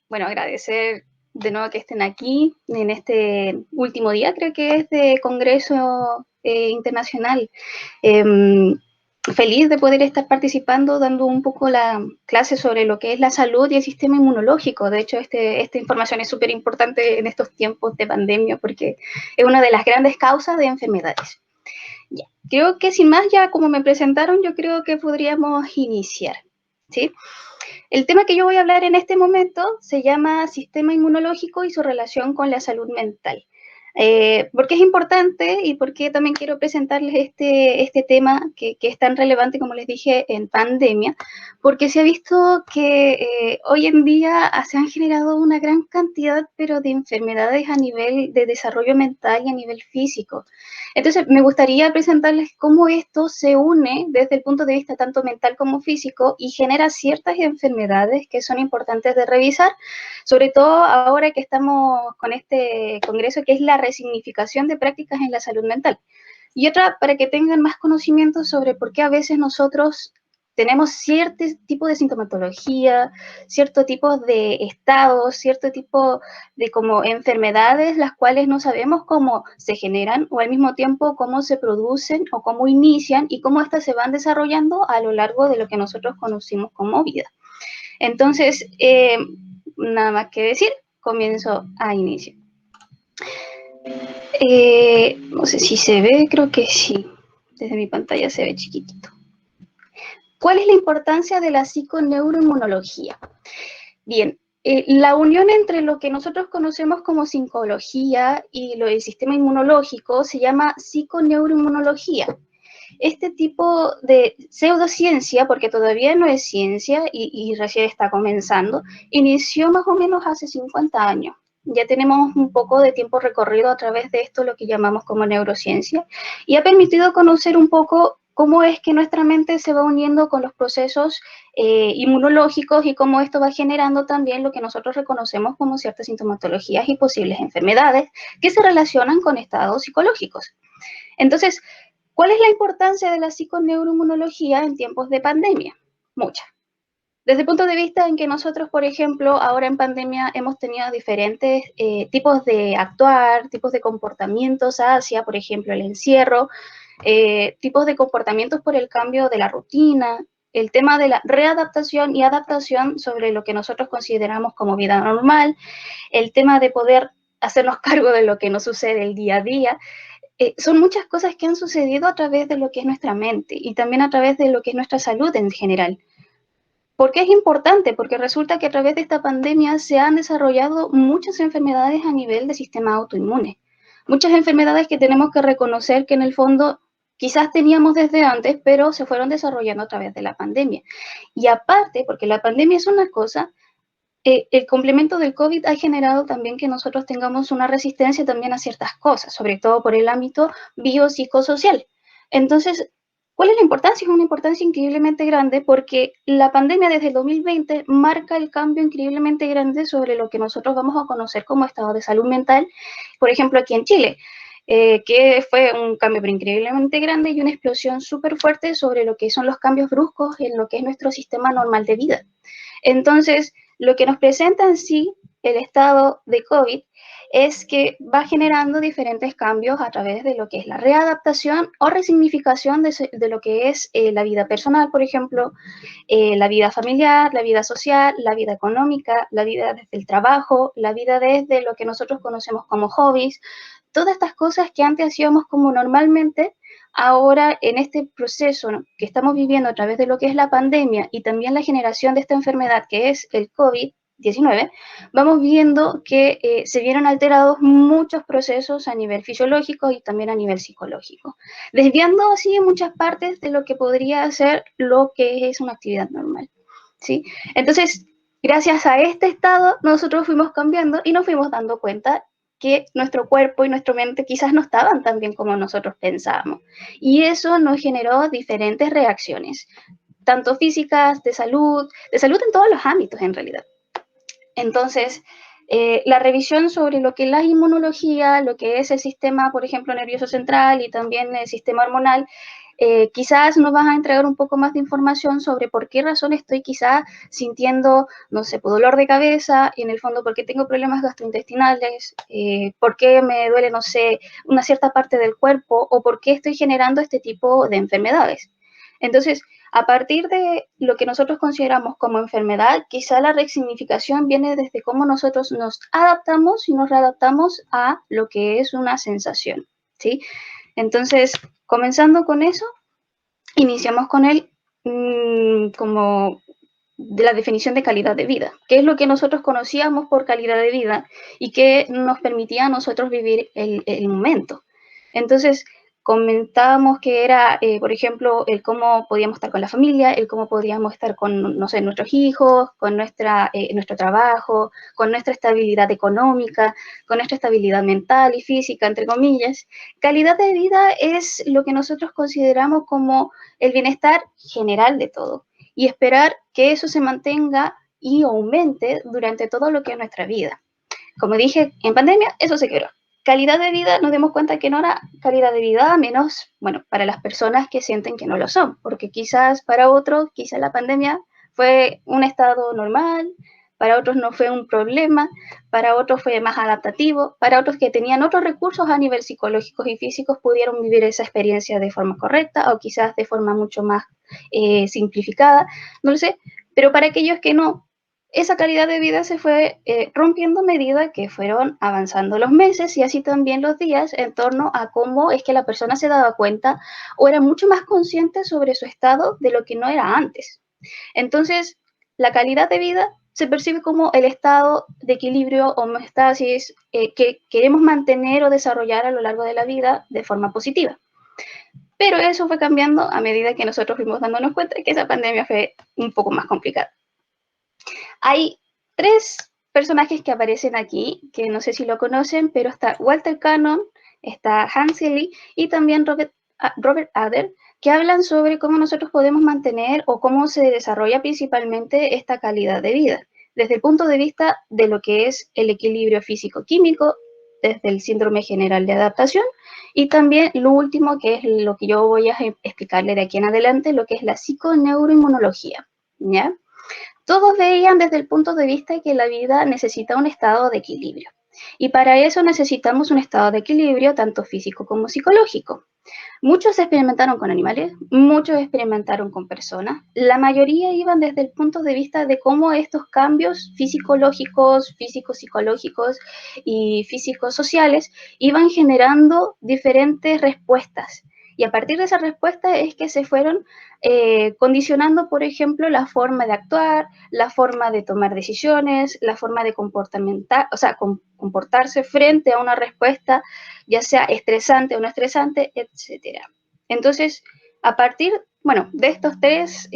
Bueno, agradecer de nuevo que estén aquí en este último día, creo que es de Congreso Internacional. Feliz de poder estar participando, dando un poco la clase sobre lo que es la salud y el sistema inmunológico. De hecho, esta información es súper importante en estos tiempos de pandemia porque es una de las grandes causas de enfermedades. Ya. Creo que sin más, ya como me presentaron, yo creo que podríamos iniciar, ¿sí? El tema que yo voy a hablar en este momento se llama sistema inmunológico y su relación con la salud mental. ¿Por qué es importante y por qué también quiero presentarles este tema que es tan relevante, como les dije, en pandemia? Porque se ha visto que hoy en día se han generado una gran cantidad, pero de enfermedades a nivel de desarrollo mental y a nivel físico. Entonces, me gustaría presentarles cómo esto se une desde el punto de vista tanto mental como físico y genera ciertas enfermedades que son importantes de revisar, sobre todo ahora que estamos con este congreso que es la resignificación de prácticas en la salud mental. Y otra, para que tengan más conocimiento sobre por qué a veces nosotros tenemos cierto tipo de sintomatología, cierto tipo de estados, cierto tipo de como enfermedades, las cuales no sabemos cómo se generan o al mismo tiempo cómo se producen o cómo inician y cómo éstas se van desarrollando a lo largo de lo que nosotros conocimos como vida. Entonces, nada más que decir, comienzo a iniciar. No sé si se ve, creo que sí. Desde mi pantalla se ve chiquitito. ¿Cuál es la importancia de la psiconeuroinmunología? Bien, la unión entre lo que nosotros conocemos como psicología y lo del sistema inmunológico se llama psiconeuroinmunología. Este tipo de pseudociencia, porque todavía no es ciencia y recién está comenzando, inició más o menos hace 50 años. Ya tenemos un poco de tiempo recorrido a través de esto, lo que llamamos como neurociencia, y ha permitido conocer un poco cómo es que nuestra mente se va uniendo con los procesos inmunológicos y cómo esto va generando también lo que nosotros reconocemos como ciertas sintomatologías y posibles enfermedades que se relacionan con estados psicológicos. Entonces, ¿cuál es la importancia de la psiconeuroinmunología en tiempos de pandemia? Mucha. Desde el punto de vista en que nosotros, por ejemplo, ahora en pandemia hemos tenido diferentes tipos de actuar, tipos de comportamientos hacia, por ejemplo, el encierro, tipos de comportamientos por el cambio de la rutina, el tema de la readaptación y adaptación sobre lo que nosotros consideramos como vida normal, el tema de poder hacernos cargo de lo que nos sucede el día a día. Son muchas cosas que han sucedido a través de lo que es nuestra mente y también a través de lo que es nuestra salud en general. ¿Por qué es importante? Porque resulta que a través de esta pandemia se han desarrollado muchas enfermedades a nivel del sistema autoinmune. Muchas enfermedades que tenemos que reconocer que en el fondo quizás teníamos desde antes, pero se fueron desarrollando a través de la pandemia. Y aparte, porque la pandemia es una cosa, el complemento del COVID ha generado también que nosotros tengamos una resistencia también a ciertas cosas, sobre todo por el ámbito biopsicosocial. Entonces, ¿cuál es la importancia? Es una importancia increíblemente grande porque la pandemia desde el 2020 marca el cambio increíblemente grande sobre lo que nosotros vamos a conocer como estado de salud mental, por ejemplo, aquí en Chile. Que fue un cambio increíblemente grande y una explosión súper fuerte sobre lo que son los cambios bruscos en lo que es nuestro sistema normal de vida. Entonces, lo que nos presenta en sí el estado de COVID es que va generando diferentes cambios a través de lo que es la readaptación o resignificación de lo que es la vida personal, por ejemplo, la vida familiar, la vida social, la vida económica, la vida desde el trabajo, la vida desde lo que nosotros conocemos como hobbies, todas estas cosas que antes hacíamos como normalmente, ahora en este proceso, ¿no?, que estamos viviendo a través de lo que es la pandemia y también la generación de esta enfermedad que es el COVID-19, vamos viendo que se vieron alterados muchos procesos a nivel fisiológico y también a nivel psicológico, desviando así en muchas partes de lo que podría ser lo que es una actividad normal, ¿sí? Entonces, gracias a este estado, nosotros fuimos cambiando y nos fuimos dando cuenta que nuestro cuerpo y nuestra mente quizás no estaban tan bien como nosotros pensábamos. Y eso nos generó diferentes reacciones, tanto físicas, de salud en todos los ámbitos en realidad. Entonces, la revisión sobre lo que es la inmunología, lo que es el sistema, por ejemplo, nervioso central y también el sistema hormonal, quizás nos vas a entregar un poco más de información sobre por qué razón estoy quizás sintiendo, no sé, dolor de cabeza, y en el fondo por qué tengo problemas gastrointestinales, por qué me duele, no sé, una cierta parte del cuerpo, o por qué estoy generando este tipo de enfermedades. Entonces, a partir de lo que nosotros consideramos como enfermedad, quizá la resignificación viene desde cómo nosotros nos adaptamos y nos readaptamos a lo que es una sensación, ¿sí? Entonces, comenzando con eso, iniciamos con el como de la definición de calidad de vida, qué es lo que nosotros conocíamos por calidad de vida y qué nos permitía a nosotros vivir el momento. Entonces, comentábamos que era, por ejemplo, el cómo podíamos estar con la familia, el cómo podíamos estar con, no sé, nuestros hijos, con nuestro trabajo, con nuestra estabilidad económica, con nuestra estabilidad mental y física, entre comillas. Calidad de vida es lo que nosotros consideramos como el bienestar general de todo y esperar que eso se mantenga y aumente durante todo lo que es nuestra vida. Como dije, en pandemia eso se quebró. Calidad de vida, nos dimos cuenta que no era calidad de vida, menos, bueno, para las personas que sienten que no lo son, porque quizás para otros, quizás la pandemia fue un estado normal, para otros no fue un problema, para otros fue más adaptativo, para otros que tenían otros recursos a nivel psicológicos y físicos pudieron vivir esa experiencia de forma correcta o quizás de forma mucho más simplificada, no lo sé, pero para aquellos que no, esa calidad de vida se fue rompiendo a medida que fueron avanzando los meses y así también los días en torno a cómo es que la persona se daba cuenta o era mucho más consciente sobre su estado de lo que no era antes. Entonces, la calidad de vida se percibe como el estado de equilibrio o homeostasis que queremos mantener o desarrollar a lo largo de la vida de forma positiva. Pero eso fue cambiando a medida que nosotros fuimos dándonos cuenta de que esa pandemia fue un poco más complicada. Hay tres personajes que aparecen aquí, que no sé si lo conocen, pero está Walter Cannon, está Hans Selye y también Robert Adler, que hablan sobre cómo nosotros podemos mantener o cómo se desarrolla principalmente esta calidad de vida, desde el punto de vista de lo que es el equilibrio físico-químico, desde el síndrome general de adaptación, y también lo último, que es lo que yo voy a explicarle de aquí en adelante, lo que es la psiconeuroinmunología, ¿ya? Todos veían desde el punto de vista que la vida necesita un estado de equilibrio. Y para eso necesitamos un estado de equilibrio tanto físico como psicológico. Muchos experimentaron con animales, muchos experimentaron con personas. La mayoría iban desde el punto de vista de cómo estos cambios fisiológicos, físico-psicológicos y físico-sociales iban generando diferentes respuestas. Y a partir de esa respuesta es que se fueron condicionando, por ejemplo, la forma de actuar, la forma de tomar decisiones, la forma de comportarse frente a una respuesta, ya sea estresante o no estresante, etc. Entonces, a partir, bueno, de estos tres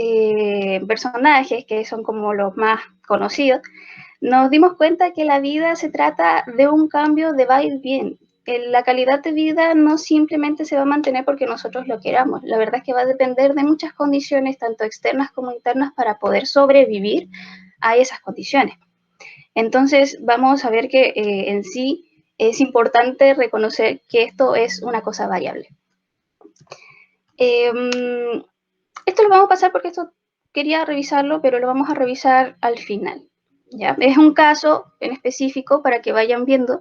personajes, que son como los más conocidos, nos dimos cuenta que la vida se trata de un cambio de va y bien. La calidad de vida no simplemente se va a mantener porque nosotros lo queramos. La verdad es que va a depender de muchas condiciones, tanto externas como internas, para poder sobrevivir a esas condiciones. Entonces, vamos a ver que en sí es importante reconocer que esto es una cosa variable. Esto lo vamos a pasar porque esto quería revisarlo, pero lo vamos a revisar al final. ¿Ya? Es un caso en específico para que vayan viendo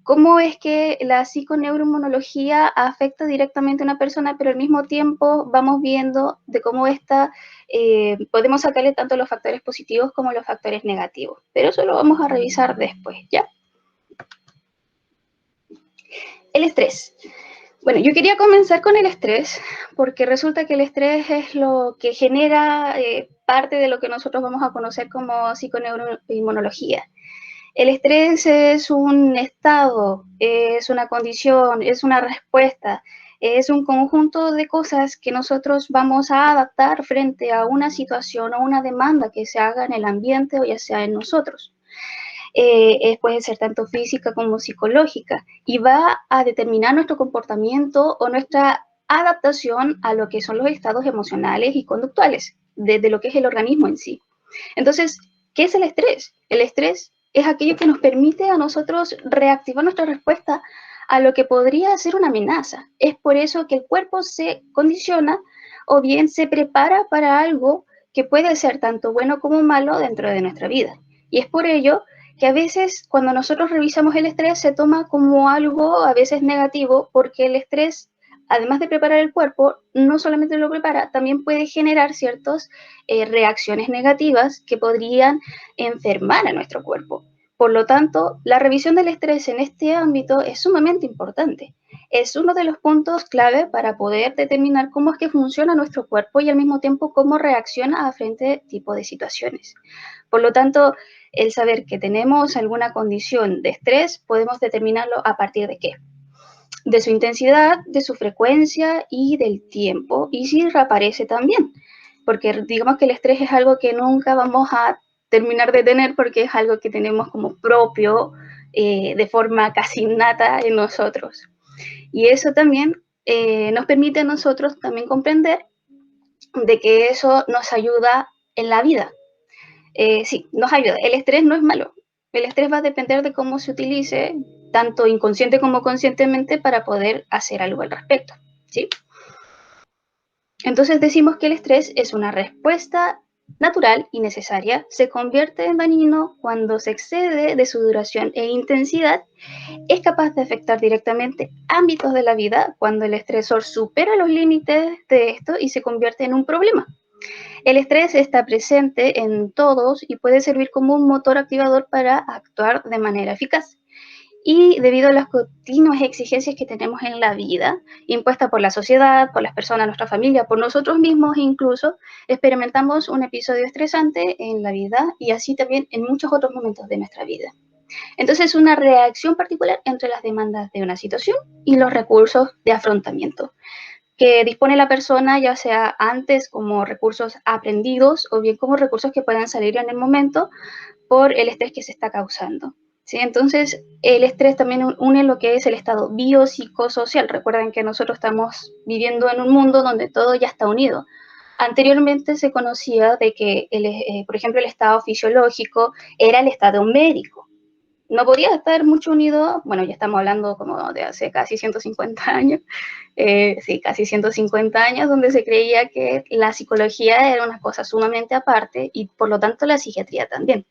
cómo es que la psiconeuroinmunología afecta directamente a una persona, pero al mismo tiempo vamos viendo de cómo podemos sacarle tanto los factores positivos como los factores negativos. Pero eso lo vamos a revisar después, ¿ya? El estrés. Bueno, yo quería comenzar con el estrés, porque resulta que el estrés es lo que genera parte de lo que nosotros vamos a conocer como psiconeuroinmunología. El estrés es un estado, es una condición, es una respuesta, es un conjunto de cosas que nosotros vamos a adaptar frente a una situación o una demanda que se haga en el ambiente o ya sea en nosotros. Puede ser tanto física como psicológica y va a determinar nuestro comportamiento o nuestra adaptación a lo que son los estados emocionales y conductuales, desde lo que es el organismo en sí. Entonces, ¿qué es el estrés? El estrés es aquello que nos permite a nosotros reactivar nuestra respuesta a lo que podría ser una amenaza. Es por eso que el cuerpo se condiciona o bien se prepara para algo que puede ser tanto bueno como malo dentro de nuestra vida. Y es por ello que a veces cuando nosotros revisamos el estrés se toma como algo a veces negativo, porque el estrés, además de preparar el cuerpo, no solamente lo prepara, también puede generar ciertas reacciones negativas que podrían enfermar a nuestro cuerpo. Por lo tanto, la revisión del estrés en este ámbito es sumamente importante. Es uno de los puntos clave para poder determinar cómo es que funciona nuestro cuerpo y al mismo tiempo cómo reacciona a frente tipo de situaciones. Por lo tanto, el saber que tenemos alguna condición de estrés, podemos determinarlo a partir de qué. De su intensidad, de su frecuencia y del tiempo, y si reaparece también. Porque digamos que el estrés es algo que nunca vamos a terminar de tener porque es algo que tenemos como propio, de forma casi innata en nosotros. Y eso también nos permite a nosotros también comprender de que eso nos ayuda en la vida. Sí, nos ayuda. El estrés no es malo. El estrés va a depender de cómo se utilice, tanto inconsciente como conscientemente, para poder hacer algo al respecto, ¿sí? Entonces decimos que el estrés es una respuesta natural y necesaria, se convierte en dañino cuando se excede de su duración e intensidad, es capaz de afectar directamente ámbitos de la vida cuando el estresor supera los límites de esto y se convierte en un problema. El estrés está presente en todos y puede servir como un motor activador para actuar de manera eficaz. Y debido a las continuas exigencias que tenemos en la vida, impuestas por la sociedad, por las personas, nuestra familia, por nosotros mismos incluso, experimentamos un episodio estresante en la vida y así también en muchos otros momentos de nuestra vida. Entonces, una reacción particular entre las demandas de una situación y los recursos de afrontamiento que dispone la persona, ya sea antes como recursos aprendidos o bien como recursos que puedan salir en el momento por el estrés que se está causando. ¿Sí? Entonces, el estrés también une lo que es el estado biopsicosocial. Recuerden que nosotros estamos viviendo en un mundo donde todo ya está unido. Anteriormente se conocía de que, por ejemplo, el estado fisiológico era el estado médico. No podía estar mucho unido, bueno, ya estamos hablando como de hace casi 150 años, sí, casi 150 años, donde se creía que la psicología era una cosa sumamente aparte y por lo tanto la psiquiatría también.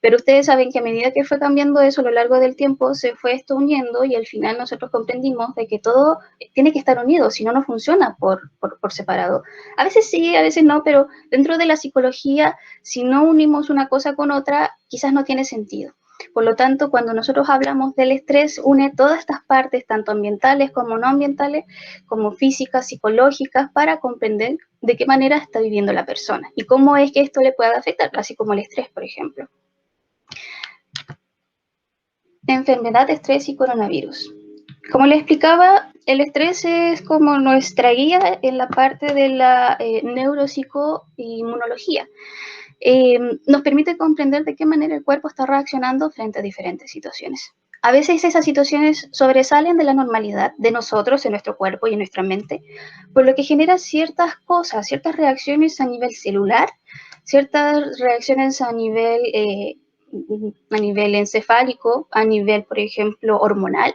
Pero ustedes saben que a medida que fue cambiando eso a lo largo del tiempo, se fue esto uniendo y al final nosotros comprendimos de que todo tiene que estar unido, si no, no funciona por separado. A veces sí, a veces no, pero dentro de la psicología, si no unimos una cosa con otra, quizás no tiene sentido. Por lo tanto, cuando nosotros hablamos del estrés, une todas estas partes, tanto ambientales como no ambientales, como físicas, psicológicas, para comprender de qué manera está viviendo la persona y cómo es que esto le puede afectar, así como el estrés, por ejemplo. Enfermedad, estrés y coronavirus. Como les explicaba, el estrés es como nuestra guía en la parte de la neuropsicoinmunología. Nos permite comprender de qué manera el cuerpo está reaccionando frente a diferentes situaciones. A veces esas situaciones sobresalen de la normalidad de nosotros, en nuestro cuerpo y en nuestra mente, por lo que genera ciertas cosas, ciertas reacciones a nivel celular, ciertas reacciones a nivel encefálico, a nivel, por ejemplo, hormonal.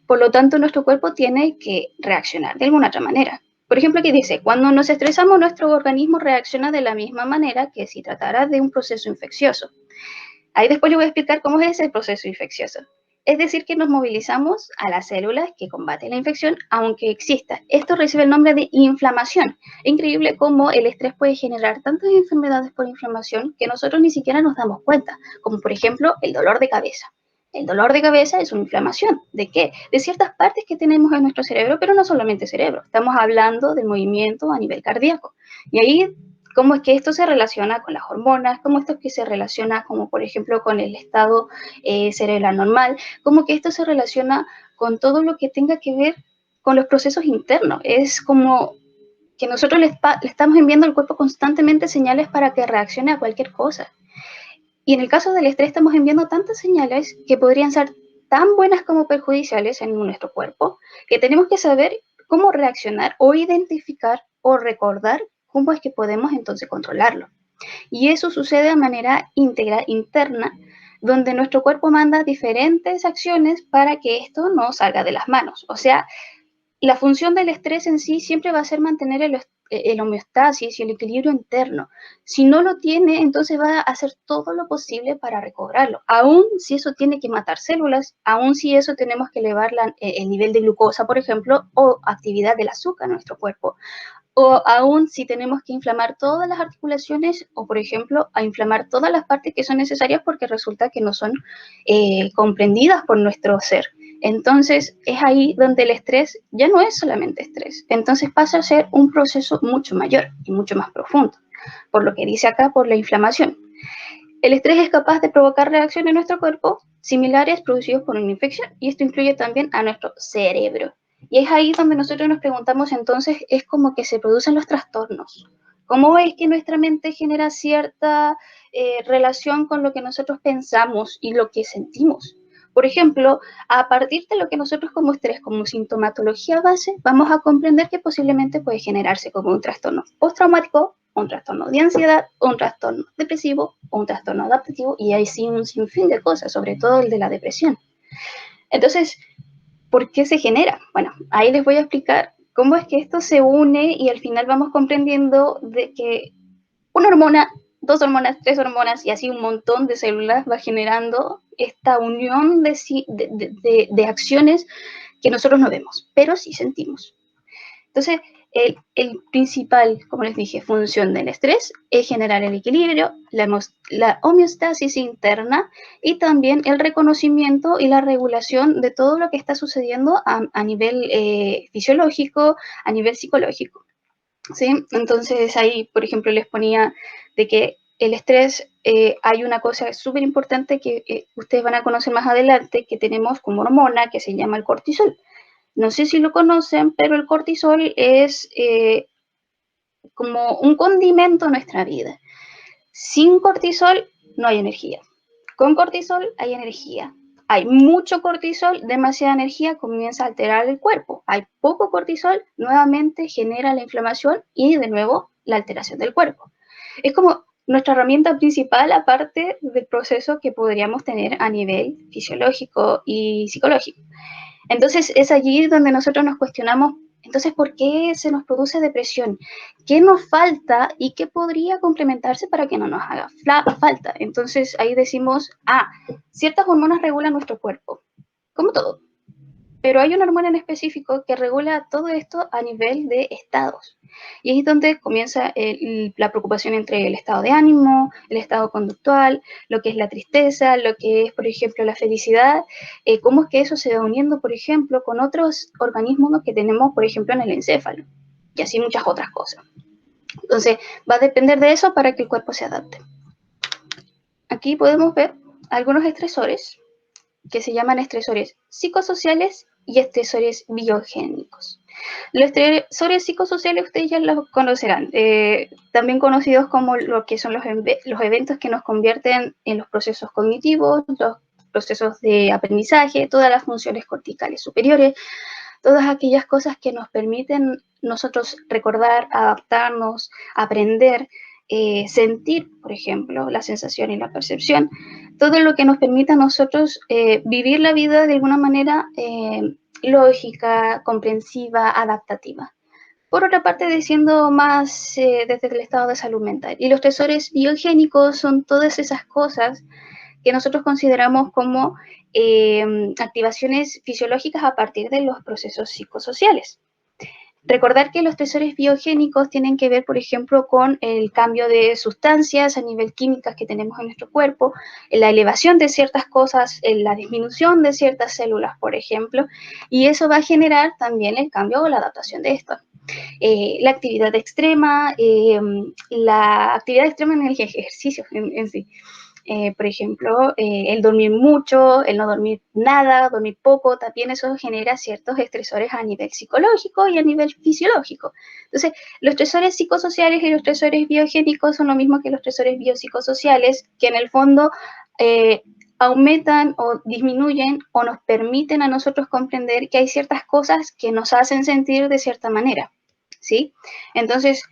Por lo tanto, nuestro cuerpo tiene que reaccionar de alguna otra manera. Por ejemplo, aquí dice, cuando nos estresamos, nuestro organismo reacciona de la misma manera que si tratara de un proceso infeccioso. Ahí después les voy a explicar cómo es ese proceso infeccioso. Es decir, que nos movilizamos a las células que combaten la infección, aunque exista. Esto recibe el nombre de inflamación. Es increíble cómo el estrés puede generar tantas enfermedades por inflamación que nosotros ni siquiera nos damos cuenta, como por ejemplo el dolor de cabeza. El dolor de cabeza es una inflamación. ¿De qué? De ciertas partes que tenemos en nuestro cerebro, pero no solamente cerebro. Estamos hablando del movimiento a nivel cardíaco. Y ahí, cómo es que esto se relaciona con las hormonas, cómo esto es que se relaciona, como por ejemplo, con el estado cerebral normal, cómo que esto se relaciona con todo lo que tenga que ver con los procesos internos. Es como que nosotros le estamos enviando al cuerpo constantemente señales para que reaccione a cualquier cosa. Y en el caso del estrés estamos enviando tantas señales que podrían ser tan buenas como perjudiciales en nuestro cuerpo, que tenemos que saber cómo reaccionar o identificar o recordar cómo es que podemos entonces controlarlo. Y eso sucede de manera íntegra, interna, donde nuestro cuerpo manda diferentes acciones para que esto no salga de las manos. O sea, la función del estrés en sí siempre va a ser mantener el homeostasis y el equilibrio interno. Si no lo tiene, entonces va a hacer todo lo posible para recobrarlo. Aún si eso tiene que matar células, aún si eso tenemos que elevar el nivel de glucosa, por ejemplo, o actividad del azúcar en nuestro cuerpo. O aún si tenemos que inflamar todas las articulaciones o, por ejemplo, a inflamar todas las partes que son necesarias porque resulta que no son comprendidas por nuestro ser. Entonces, es ahí donde el estrés ya no es solamente estrés. Entonces pasa a ser un proceso mucho mayor y mucho más profundo. Por lo que dice acá, por la inflamación. El estrés es capaz de provocar reacciones en nuestro cuerpo similares producidos por una infección y esto incluye también a nuestro cerebro. Y es ahí donde nosotros nos preguntamos entonces, es como que se producen los trastornos. ¿Cómo es que nuestra mente genera cierta relación con lo que nosotros pensamos y lo que sentimos? Por ejemplo, a partir de lo que nosotros como estrés, como sintomatología base, vamos a comprender que posiblemente puede generarse como un trastorno postraumático, un trastorno de ansiedad, un trastorno depresivo, un trastorno adaptativo y hay sí un sinfín de cosas, sobre todo el de la depresión. Entonces, ¿por qué se genera? Bueno, ahí les voy a explicar cómo es que esto se une y al final vamos comprendiendo de que una hormona, dos hormonas, tres hormonas y así un montón de células va generando esta unión de acciones que nosotros no vemos, pero sí sentimos. Entonces, el principal, como les dije, función del estrés es generar el equilibrio, la homeostasis interna y también el reconocimiento y la regulación de todo lo que está sucediendo a nivel fisiológico, a nivel psicológico. ¿Sí? Entonces ahí, por ejemplo, les ponía de que el estrés, hay una cosa súper importante que ustedes van a conocer más adelante, que tenemos como hormona que se llama el cortisol. No sé si lo conocen, pero el cortisol es como un condimento en nuestra vida. Sin cortisol no hay energía. Con cortisol hay energía. Hay mucho cortisol, demasiada energía, comienza a alterar el cuerpo. Hay poco cortisol, nuevamente genera la inflamación y de nuevo la alteración del cuerpo. Es como nuestra herramienta principal, aparte del proceso que podríamos tener a nivel fisiológico y psicológico. Entonces es allí donde nosotros nos cuestionamos, entonces, ¿por qué se nos produce depresión? ¿Qué nos falta y qué podría complementarse para que no nos haga falta? Entonces ahí decimos, ciertas hormonas regulan nuestro cuerpo, como todo. Pero hay una hormona en específico que regula todo esto a nivel de estados. Y ahí es donde comienza la preocupación entre el estado de ánimo, el estado conductual, lo que es la tristeza, lo que es, por ejemplo, la felicidad, cómo es que eso se va uniendo, por ejemplo, con otros organismos que tenemos, por ejemplo, en el encéfalo, y así muchas otras cosas. Entonces, va a depender de eso para que el cuerpo se adapte. Aquí podemos ver algunos estresores que se llaman estresores psicosociales y estresores biogénicos. Los estresores psicosociales ustedes ya los conocerán, también conocidos como lo que son los eventos que nos convierten en los procesos cognitivos, los procesos de aprendizaje, todas las funciones corticales superiores, todas aquellas cosas que nos permiten nosotros recordar, adaptarnos, aprender, sentir, por ejemplo, la sensación y la percepción, todo lo que nos permita a nosotros vivir la vida de alguna manera lógica, comprensiva, adaptativa. Por otra parte, diciendo más desde el estado de salud mental. Y los estresores biogénicos son todas esas cosas que nosotros consideramos como activaciones fisiológicas a partir de los procesos psicosociales. Recordar que los estresores biogénicos tienen que ver, por ejemplo, con el cambio de sustancias a nivel químicas que tenemos en nuestro cuerpo, la elevación de ciertas cosas, la disminución de ciertas células, por ejemplo, y eso va a generar también el cambio o la adaptación de esto. La actividad extrema en el ejercicio en sí. Por ejemplo, el dormir mucho, el no dormir nada, dormir poco, también eso genera ciertos estresores a nivel psicológico y a nivel fisiológico. Entonces, los estresores psicosociales y los estresores biogénicos son lo mismo que los estresores biopsicosociales, que en el fondo aumentan o disminuyen o nos permiten a nosotros comprender que hay ciertas cosas que nos hacen sentir de cierta manera, ¿sí? Entonces,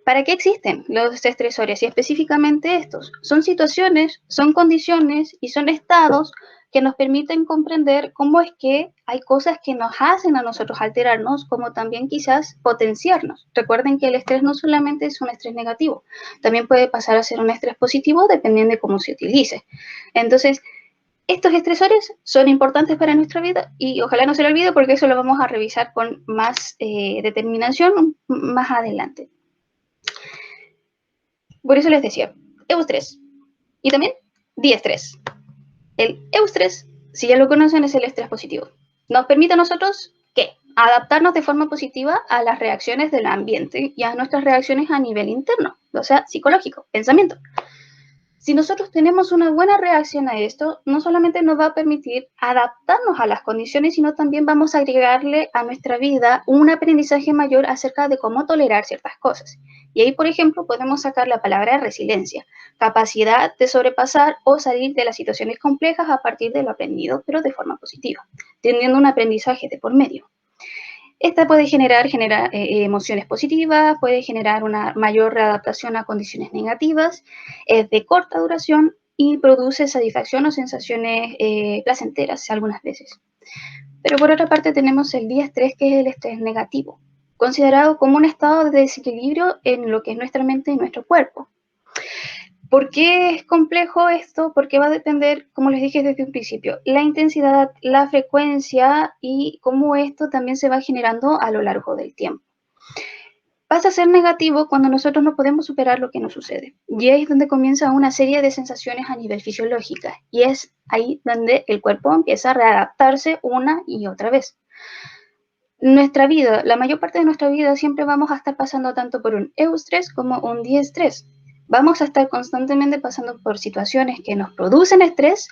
¿Para qué existen los estresores? Y específicamente estos. Son situaciones, son condiciones y son estados que nos permiten comprender cómo es que hay cosas que nos hacen a nosotros alterarnos, como también quizás potenciarnos. Recuerden que el estrés no solamente es un estrés negativo, también puede pasar a ser un estrés positivo dependiendo de cómo se utilice. Entonces, estos estresores son importantes para nuestra vida y ojalá no se lo olvide porque eso lo vamos a revisar con más determinación más adelante. Por eso les decía, eustrés y también diestrés. El eustrés, si ya lo conocen, es el estrés positivo. Nos permite a nosotros, ¿qué? Adaptarnos de forma positiva a las reacciones del ambiente y a nuestras reacciones a nivel interno, o sea, psicológico, pensamiento. Si nosotros tenemos una buena reacción a esto, no solamente nos va a permitir adaptarnos a las condiciones, sino también vamos a agregarle a nuestra vida un aprendizaje mayor acerca de cómo tolerar ciertas cosas. Y ahí, por ejemplo, podemos sacar la palabra resiliencia, capacidad de sobrepasar o salir de las situaciones complejas a partir de lo aprendido, pero de forma positiva, teniendo un aprendizaje de por medio. Esta puede generar emociones positivas, puede generar una mayor readaptación a condiciones negativas, es de corta duración y produce satisfacción o sensaciones placenteras algunas veces. Pero por otra parte tenemos el diestrés, que es el estrés negativo, considerado como un estado de desequilibrio en lo que es nuestra mente y nuestro cuerpo. ¿Por qué es complejo esto? Porque va a depender, como les dije desde un principio, la intensidad, la frecuencia y cómo esto también se va generando a lo largo del tiempo. Pasa a ser negativo cuando nosotros no podemos superar lo que nos sucede. Y ahí es donde comienza una serie de sensaciones a nivel fisiológico. Y es ahí donde el cuerpo empieza a readaptarse una y otra vez. Nuestra vida, la mayor parte de nuestra vida, siempre vamos a estar pasando tanto por un eustrés como un diestrés. Vamos a estar constantemente pasando por situaciones que nos producen estrés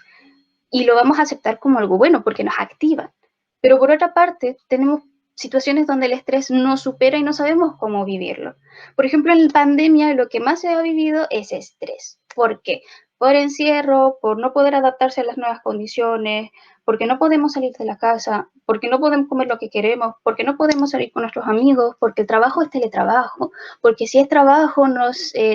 y lo vamos a aceptar como algo bueno porque nos activan. Pero por otra parte, tenemos situaciones donde el estrés nos supera y no sabemos cómo vivirlo. Por ejemplo, en pandemia lo que más se ha vivido es estrés. ¿Por qué? Por encierro, por no poder adaptarse a las nuevas condiciones, porque no podemos salir de la casa, porque no podemos comer lo que queremos, porque no podemos salir con nuestros amigos, porque el trabajo es teletrabajo, porque si es trabajo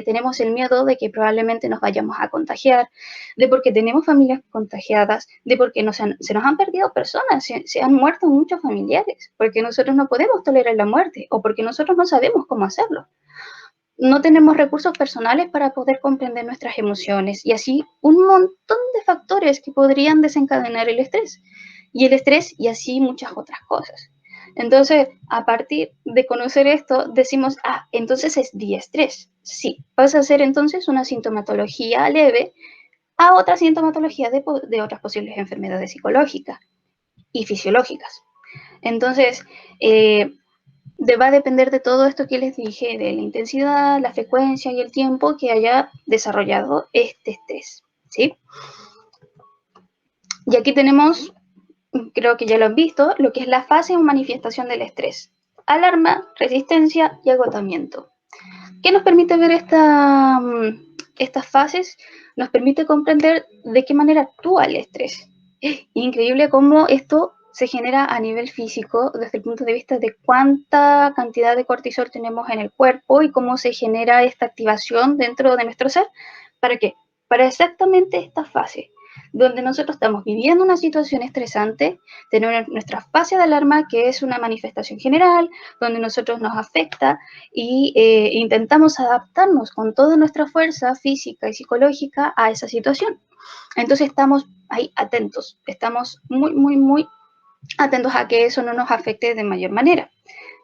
tenemos el miedo de que probablemente nos vayamos a contagiar, de porque tenemos familias contagiadas, de porque se nos han perdido personas, se han muerto muchos familiares, porque nosotros no podemos tolerar la muerte o porque nosotros no sabemos cómo hacerlo. No tenemos recursos personales para poder comprender nuestras emociones y así un montón de factores que podrían desencadenar el estrés. Y el estrés y así muchas otras cosas. Entonces, a partir de conocer esto, decimos, entonces es diestrés. Sí, pasa a ser entonces una sintomatología leve a otra sintomatología de otras posibles enfermedades psicológicas y fisiológicas. Entonces, va a depender de todo esto que les dije, de la intensidad, la frecuencia y el tiempo que haya desarrollado este estrés, ¿sí? Y aquí tenemos, creo que ya lo han visto, lo que es la fase o manifestación del estrés. Alarma, resistencia y agotamiento. ¿Qué nos permite ver estas fases? Nos permite comprender de qué manera actúa el estrés. Increíble cómo esto se genera a nivel físico desde el punto de vista de cuánta cantidad de cortisol tenemos en el cuerpo y cómo se genera esta activación dentro de nuestro ser. ¿Para qué? Para exactamente esta fase, donde nosotros estamos viviendo una situación estresante, tenemos nuestra fase de alarma, que es una manifestación general, donde nosotros nos afecta y intentamos adaptarnos con toda nuestra fuerza física y psicológica a esa situación. Entonces estamos ahí atentos, estamos muy, muy, muy atentos a que eso no nos afecte de mayor manera.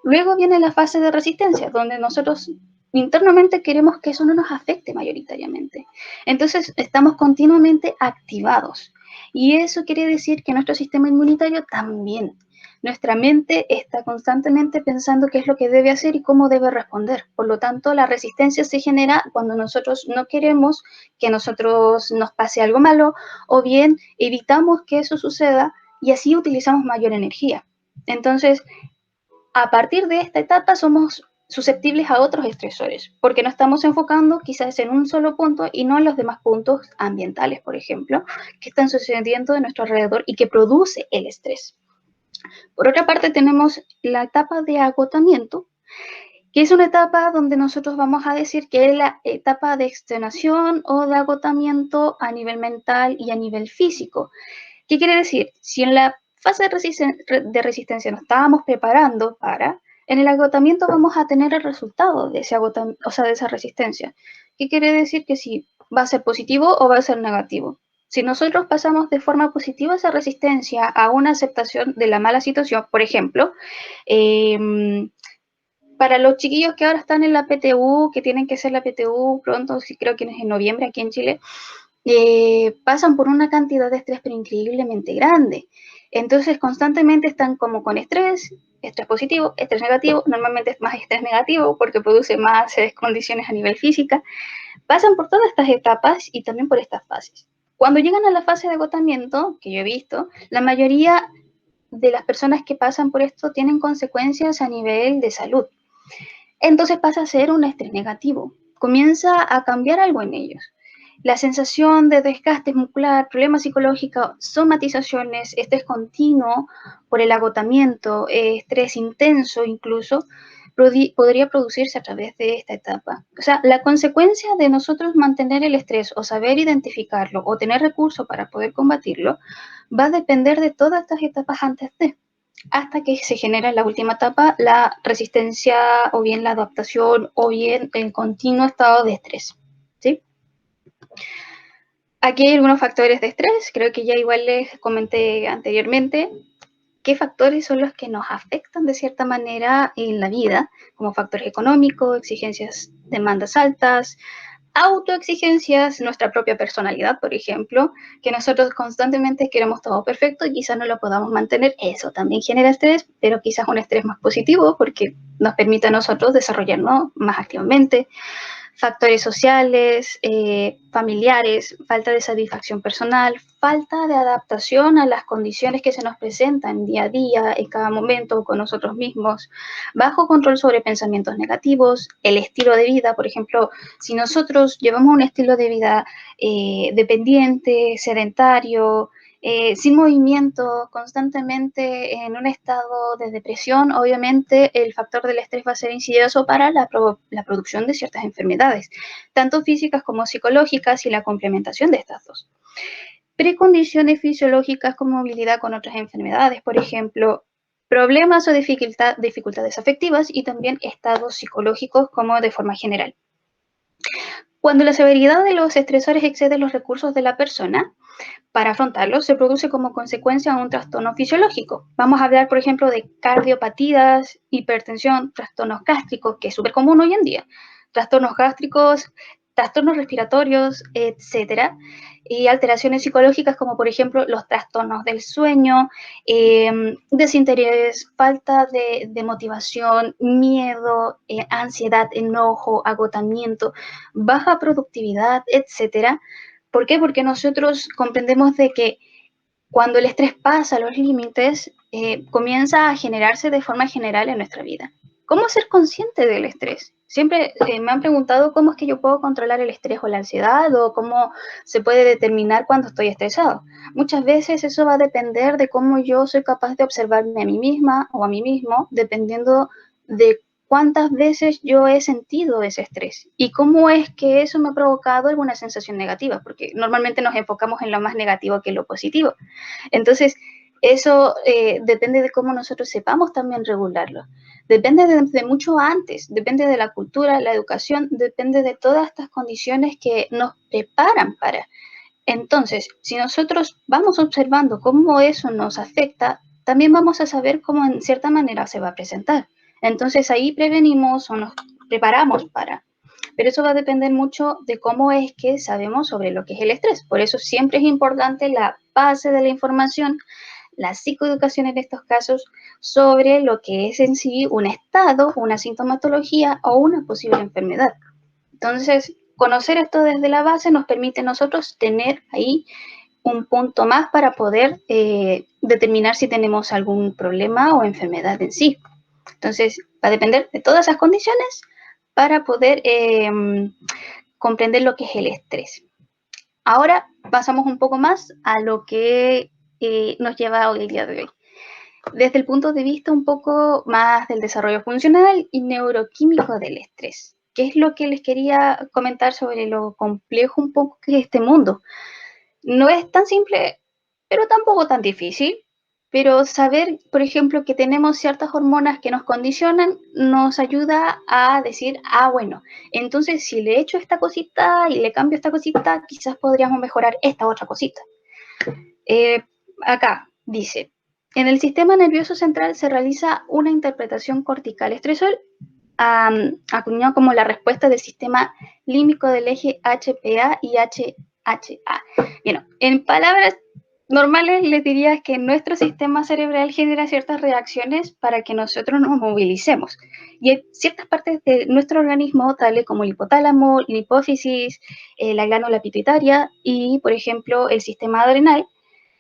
Luego viene la fase de resistencia, donde nosotros internamente queremos que eso no nos afecte mayoritariamente. Entonces estamos continuamente activados. Y eso quiere decir que nuestro sistema inmunitario también. Nuestra mente está constantemente pensando qué es lo que debe hacer y cómo debe responder. Por lo tanto, la resistencia se genera cuando nosotros no queremos que a nosotros nos pase algo malo o bien evitamos que eso suceda y así utilizamos mayor energía. Entonces, a partir de esta etapa somos susceptibles a otros estresores, porque nos estamos enfocando quizás en un solo punto y no en los demás puntos ambientales, por ejemplo, que están sucediendo de nuestro alrededor y que produce el estrés. Por otra parte, tenemos la etapa de agotamiento, que es una etapa donde nosotros vamos a decir que es la etapa de extenuación o de agotamiento a nivel mental y a nivel físico. ¿Qué quiere decir? Si en la fase de resistencia nos estábamos preparando para, en el agotamiento vamos a tener el resultado de ese agotamiento, o sea, de esa resistencia. ¿Qué quiere decir? Que si va a ser positivo o va a ser negativo. Si nosotros pasamos de forma positiva esa resistencia a una aceptación de la mala situación, por ejemplo, para los chiquillos que ahora están en la PTU, que tienen que hacer la PTU pronto, sí, creo que es en noviembre aquí en Chile, pasan por una cantidad de estrés pero increíblemente grande. Entonces constantemente están como con estrés positivo, estrés negativo, normalmente es más estrés negativo porque produce más condiciones a nivel física. Pasan por todas estas etapas y también por estas fases. Cuando llegan a la fase de agotamiento, que yo he visto, la mayoría de las personas que pasan por esto tienen consecuencias a nivel de salud. Entonces pasa a ser un estrés negativo. Comienza a cambiar algo en ellos. La sensación de desgaste muscular, problemas psicológicos, somatizaciones, estrés continuo por el agotamiento, estrés intenso incluso, podría producirse a través de esta etapa. O sea, la consecuencia de nosotros mantener el estrés o saber identificarlo o tener recursos para poder combatirlo va a depender de todas estas etapas antes de, hasta que se genera en la última etapa la resistencia o bien la adaptación o bien el continuo estado de estrés. ¿Sí? Aquí hay algunos factores de estrés, creo que ya igual les comenté anteriormente. ¿Qué factores son los que nos afectan de cierta manera en la vida? Como factores económicos, exigencias, demandas altas, autoexigencias, nuestra propia personalidad, por ejemplo, que nosotros constantemente queremos todo perfecto y quizás no lo podamos mantener. Eso también genera estrés, pero quizás un estrés más positivo porque nos permite a nosotros desarrollarnos más activamente. Factores sociales, familiares, falta de satisfacción personal, falta de adaptación a las condiciones que se nos presentan día a día, en cada momento, con nosotros mismos, bajo control sobre pensamientos negativos, el estilo de vida, por ejemplo, si nosotros llevamos un estilo de vida dependiente, sedentario, sin movimiento, constantemente en un estado de depresión, obviamente el factor del estrés va a ser insidioso para la producción de ciertas enfermedades, tanto físicas como psicológicas y la complementación de estas dos. Precondiciones fisiológicas como movilidad con otras enfermedades, por ejemplo, problemas o dificultades afectivas y también estados psicológicos como de forma general. Cuando la severidad de los estresores excede los recursos de la persona, para afrontarlo se produce como consecuencia un trastorno fisiológico. Vamos a hablar, por ejemplo, de cardiopatías, hipertensión, trastornos gástricos, que es súper común hoy en día, trastornos gástricos, trastornos respiratorios, etcétera, y alteraciones psicológicas como, por ejemplo, los trastornos del sueño, desinterés, falta de motivación, miedo, ansiedad, enojo, agotamiento, baja productividad, etcétera. ¿Por qué? Porque nosotros comprendemos de que cuando el estrés pasa los límites, comienza a generarse de forma general en nuestra vida. ¿Cómo ser consciente del estrés? Siempre me han preguntado cómo es que yo puedo controlar el estrés o la ansiedad o cómo se puede determinar cuando estoy estresado. Muchas veces eso va a depender de cómo yo soy capaz de observarme a mí misma o a mí mismo, dependiendo de cuántas veces yo he sentido ese estrés y cómo es que eso me ha provocado alguna sensación negativa, porque normalmente nos enfocamos en lo más negativo que en lo positivo. Entonces, eso depende de cómo nosotros sepamos también regularlo. Depende de mucho antes, depende de la cultura, la educación, depende de todas estas condiciones que nos preparan para. Entonces, si nosotros vamos observando cómo eso nos afecta, también vamos a saber cómo en cierta manera se va a presentar. Entonces ahí prevenimos o nos preparamos para. Pero eso va a depender mucho de cómo es que sabemos sobre lo que es el estrés. Por eso siempre es importante la base de la información, la psicoeducación en estos casos, sobre lo que es en sí un estado, una sintomatología o una posible enfermedad. Entonces, conocer esto desde la base nos permite a nosotros tener ahí un punto más para poder determinar si tenemos algún problema o enfermedad en sí. Entonces, va a depender de todas esas condiciones para poder comprender lo que es el estrés. Ahora pasamos un poco más a lo que nos lleva hoy el día de hoy. desde el punto de vista un poco más del desarrollo funcional y neuroquímico del estrés, que es lo que les quería comentar sobre lo complejo un poco que es este mundo. No es tan simple, pero tampoco tan difícil. Pero saber, por ejemplo, que tenemos ciertas hormonas que nos condicionan, nos ayuda a decir, ah, bueno, entonces si le echo esta cosita y le cambio esta cosita, quizás podríamos mejorar esta otra cosita. Acá dice, en el sistema nervioso central se realiza una interpretación cortical estresor, acuñado como la respuesta del sistema límbico del eje HPA y HHA. Bien, en palabras normales les diría que nuestro sistema cerebral genera ciertas reacciones para que nosotros nos movilicemos. Y hay ciertas partes de nuestro organismo, tales como el hipotálamo, la hipófisis, la glándula pituitaria y, por ejemplo, el sistema adrenal,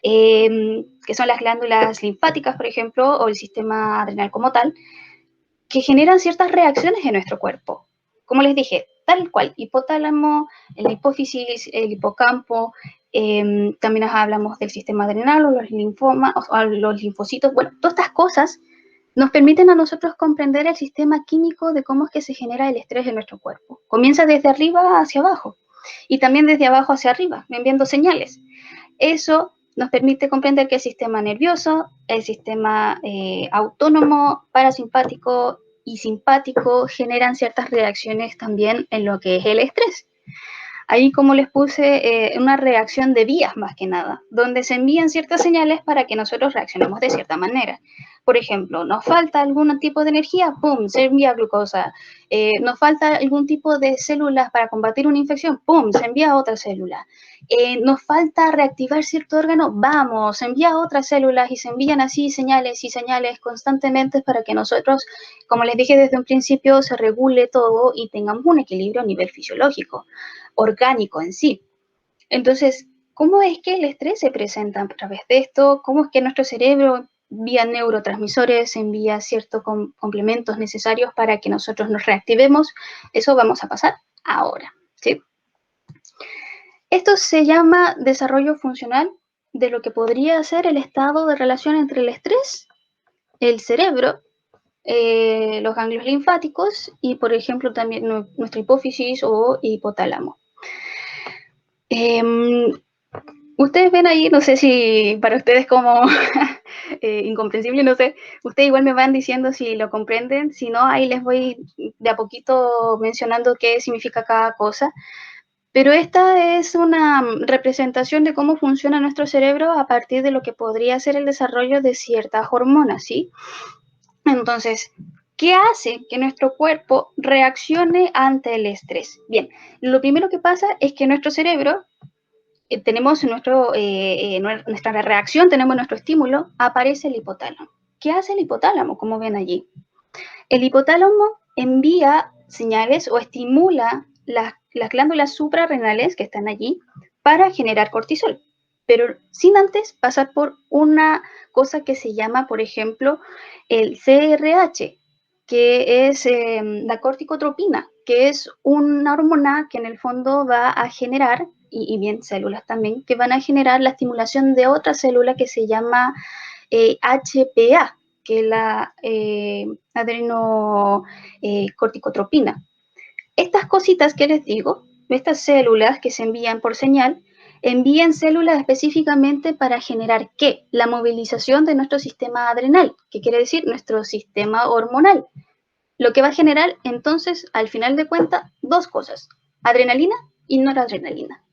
que son las glándulas linfáticas, por ejemplo, o el sistema adrenal como tal, que generan ciertas reacciones en nuestro cuerpo. Como les dije, tal cual, hipotálamo, la hipófisis, el hipocampo, también hablamos del sistema adrenal o los linfomas, o los linfocitos. Bueno, todas estas cosas nos permiten a nosotros comprender el sistema químico de cómo es que se genera el estrés en nuestro cuerpo. Comienza desde arriba hacia abajo y también desde abajo hacia arriba, enviando señales. Eso nos permite comprender que el sistema nervioso, el sistema autónomo, parasimpático y simpático generan ciertas reacciones también en lo que es el estrés. Ahí, como les puse, una reacción de vías más que nada, donde se envían ciertas señales para que nosotros reaccionemos de cierta manera. Por ejemplo, nos falta algún tipo de energía, ¡pum!, se envía glucosa. Nos falta algún tipo de células para combatir una infección, ¡pum!, se envía otra célula. Nos falta reactivar cierto órgano, vamos, se envía otras células y se envían así señales y señales constantemente para que nosotros, como les dije desde un principio, se regule todo y tengamos un equilibrio a nivel fisiológico, orgánico en sí. Entonces, ¿cómo es que el estrés se presenta a través de esto? ¿Cómo es que nuestro cerebro, vía neurotransmisores, envía ciertos complementos necesarios para que nosotros nos reactivemos? Eso vamos a pasar ahora, ¿sí? Esto se llama desarrollo funcional de lo que podría ser el estado de relación entre el estrés, el cerebro, los ganglios linfáticos y, por ejemplo, también nuestra hipófisis o hipotálamo. Ustedes ven ahí, no sé si para ustedes como incomprensible, no sé, ustedes igual me van diciendo si lo comprenden, si no, ahí les voy de a poquito mencionando qué significa cada cosa. Pero esta es una representación de cómo funciona nuestro cerebro a partir de lo que podría ser el desarrollo de ciertas hormonas, ¿sí? Entonces, ¿qué hace que nuestro cuerpo reaccione ante el estrés? Bien, lo primero que pasa es que nuestro cerebro, tenemos nuestra reacción, tenemos nuestro estímulo, aparece el hipotálamo. ¿Qué hace el hipotálamo? Como ven allí. El hipotálamo envía señales o estimula las glándulas suprarrenales que están allí para generar cortisol, pero sin antes pasar por una cosa que se llama, por ejemplo, el CRH, que es la corticotropina, que es una hormona que en el fondo va a generar, y bien células también, que van a generar la estimulación de otra célula que se llama HPA, que es la adrenocorticotropina. Estas cositas que les digo, estas células que se envían por señal, envían células específicamente para generar ¿qué? La movilización de nuestro sistema adrenal, que quiere decir nuestro sistema hormonal. Lo que va a generar entonces, al final de cuentas, dos cosas, adrenalina y noradrenalina.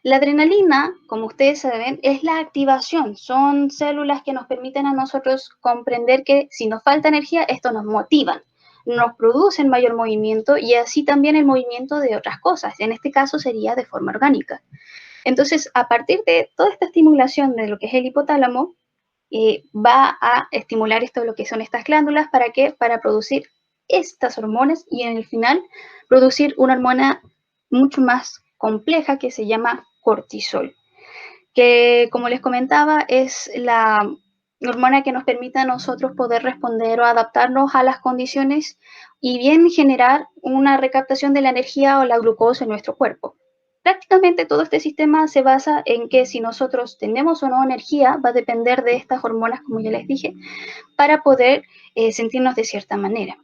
La adrenalina, como ustedes saben, es la activación. Son células que nos permiten a nosotros comprender que si nos falta energía, esto nos motiva, nos producen mayor movimiento y así también el movimiento de otras cosas. En este caso sería de forma orgánica. Entonces, a partir de toda esta estimulación de lo que es el hipotálamo, va a estimular esto, lo que son estas glándulas, ¿para qué? Para producir estas hormonas y en el final producir una hormona mucho más compleja que se llama cortisol, que como les comentaba es la hormona que nos permite a nosotros poder responder o adaptarnos a las condiciones y bien generar una recaptación de la energía o la glucosa en nuestro cuerpo. prácticamente todo este sistema se basa en que si nosotros tenemos o no energía, va a depender de estas hormonas, como ya les dije, para poder sentirnos de cierta manera.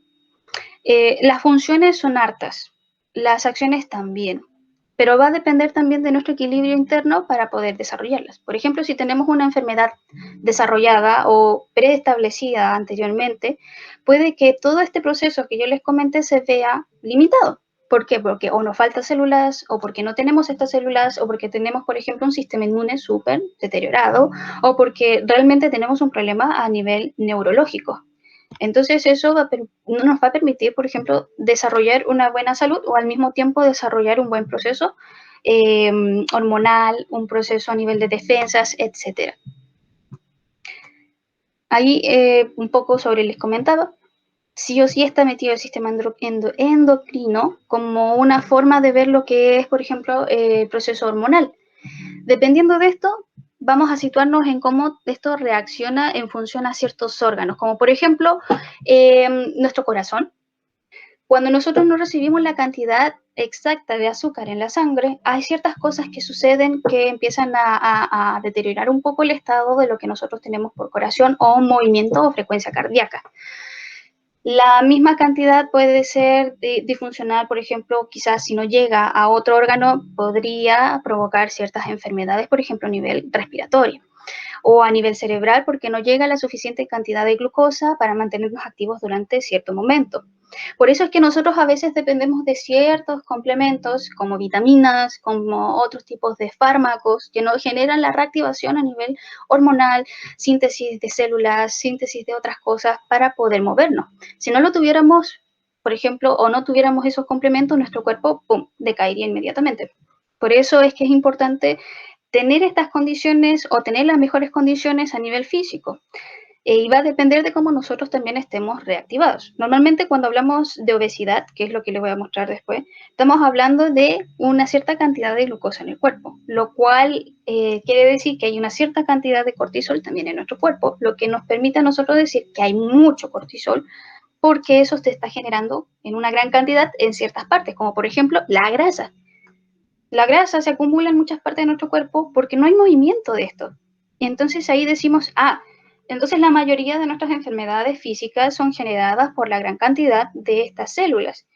Las funciones son hartas, las acciones también, pero va a depender también de nuestro equilibrio interno para poder desarrollarlas. Por ejemplo, si tenemos una enfermedad desarrollada o preestablecida anteriormente, puede que todo este proceso que yo les comenté se vea limitado. ¿Por qué? Porque o nos faltan células, o porque no tenemos estas células, o porque tenemos, por ejemplo, un sistema inmune súper deteriorado, o porque realmente tenemos un problema a nivel neurológico. Entonces eso no nos va a permitir, por ejemplo, desarrollar una buena salud o al mismo tiempo desarrollar un buen proceso hormonal, un proceso a nivel de defensas, etc. Ahí un poco sobre les comentaba, sí o sí está metido el sistema endocrino como una forma de ver lo que es, por ejemplo, el proceso hormonal. Dependiendo de esto, vamos a situarnos en cómo esto reacciona en función a ciertos órganos, como por ejemplo nuestro corazón. Cuando nosotros no recibimos la cantidad exacta de azúcar en la sangre, hay ciertas cosas que suceden que empiezan a deteriorar un poco el estado de lo que nosotros tenemos por corazón o movimiento o frecuencia cardíaca. La misma cantidad puede ser disfuncional, por ejemplo, quizás si no llega a otro órgano, podría provocar ciertas enfermedades, por ejemplo, a nivel respiratorio o a nivel cerebral, porque no llega la suficiente cantidad de glucosa para mantenernos activos durante cierto momento. Por eso es que nosotros a veces dependemos de ciertos complementos, como vitaminas, como otros tipos de fármacos, que nos generan la reactivación a nivel hormonal, síntesis de células, síntesis de otras cosas para poder movernos. Si no lo tuviéramos, por ejemplo, o no tuviéramos esos complementos, nuestro cuerpo, ¡pum!, decaería inmediatamente. Por eso es que es importante tener estas condiciones o tener las mejores condiciones a nivel físico. Y va a depender de cómo nosotros también estemos reactivados. Normalmente cuando hablamos de obesidad, que es lo que les voy a mostrar después, estamos hablando de una cierta cantidad de glucosa en el cuerpo, lo cual quiere decir que hay una cierta cantidad de cortisol también en nuestro cuerpo, lo que nos permite a nosotros decir que hay mucho cortisol, porque eso se está generando en una gran cantidad en ciertas partes, como por ejemplo la grasa. La grasa se acumula en muchas partes de nuestro cuerpo porque no hay movimiento de esto. Y entonces ahí decimos, entonces la mayoría de nuestras enfermedades físicas son generadas por la gran cantidad de estas células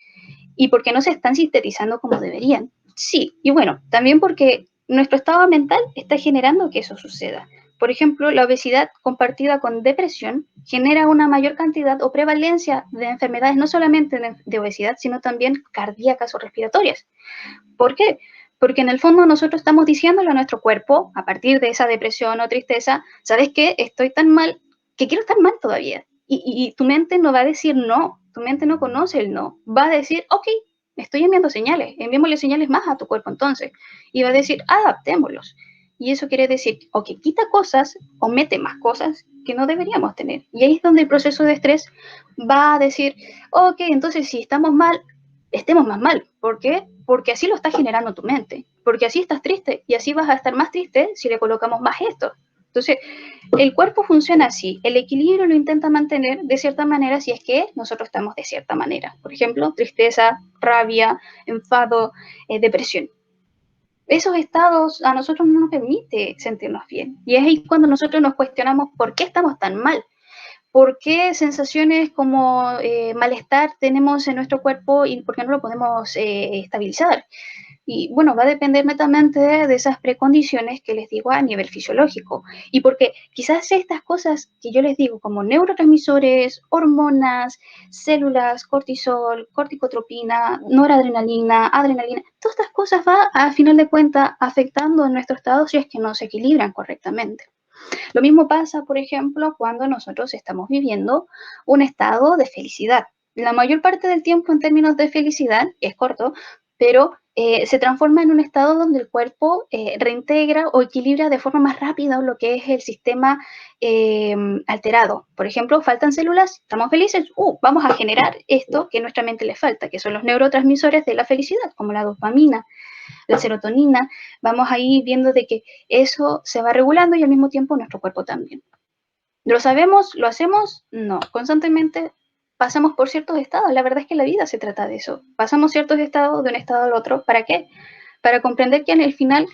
y porque no se están sintetizando como deberían. Sí, y bueno, también porque nuestro estado mental está generando que eso suceda. Por ejemplo, la obesidad compartida con depresión genera una mayor cantidad o prevalencia de enfermedades no solamente de obesidad, sino también cardíacas o respiratorias. ¿Por qué? Porque en el fondo nosotros estamos diciéndole a nuestro cuerpo, a partir de esa depresión o tristeza, ¿sabes qué? Estoy tan mal que quiero estar mal todavía. Y tu mente no va a decir no, tu mente no conoce el no. Va a decir, ok, estoy enviando señales, enviémosle señales más a tu cuerpo entonces. Y va a decir, adaptémoslos. Y eso quiere decir, ok, quita cosas o mete más cosas que no deberíamos tener. Y ahí es donde el proceso de estrés va a decir, ok, entonces si estamos mal, estemos más mal. ¿Por qué? Porque así lo está generando tu mente. Porque así estás triste y así vas a estar más triste si le colocamos más esto. Entonces, el cuerpo funciona así. El equilibrio lo intenta mantener de cierta manera si es que nosotros estamos de cierta manera. Por ejemplo, tristeza, rabia, enfado, depresión. Esos estados a nosotros no nos permite sentirnos bien. Y es ahí cuando nosotros nos cuestionamos por qué estamos tan mal. ¿Por qué sensaciones como malestar tenemos en nuestro cuerpo y por qué no lo podemos estabilizar? Y bueno, va a depender netamente de esas precondiciones que les digo a nivel fisiológico. Y porque quizás estas cosas que yo les digo, como neurotransmisores, hormonas, células, cortisol, corticotropina, noradrenalina, adrenalina, todas estas cosas van a final de cuentas afectando en nuestro estado si es que no se equilibran correctamente. Lo mismo pasa, por ejemplo, cuando nosotros estamos viviendo un estado de felicidad. La mayor parte del tiempo en términos de felicidad, es corto, pero se transforma en un estado donde el cuerpo reintegra o equilibra de forma más rápida lo que es el sistema alterado. Por ejemplo, faltan células, estamos felices, vamos a generar esto que a nuestra mente le falta, que son los neurotransmisores de la felicidad, como la dopamina, la serotonina, vamos ahí viendo de que eso se va regulando y al mismo tiempo nuestro cuerpo también. ¿Lo sabemos? ¿Lo hacemos? No. Constantemente pasamos por ciertos estados. La verdad es que la vida se trata de eso. Pasamos ciertos estados de un estado al otro. ¿Para qué? para comprender que en el final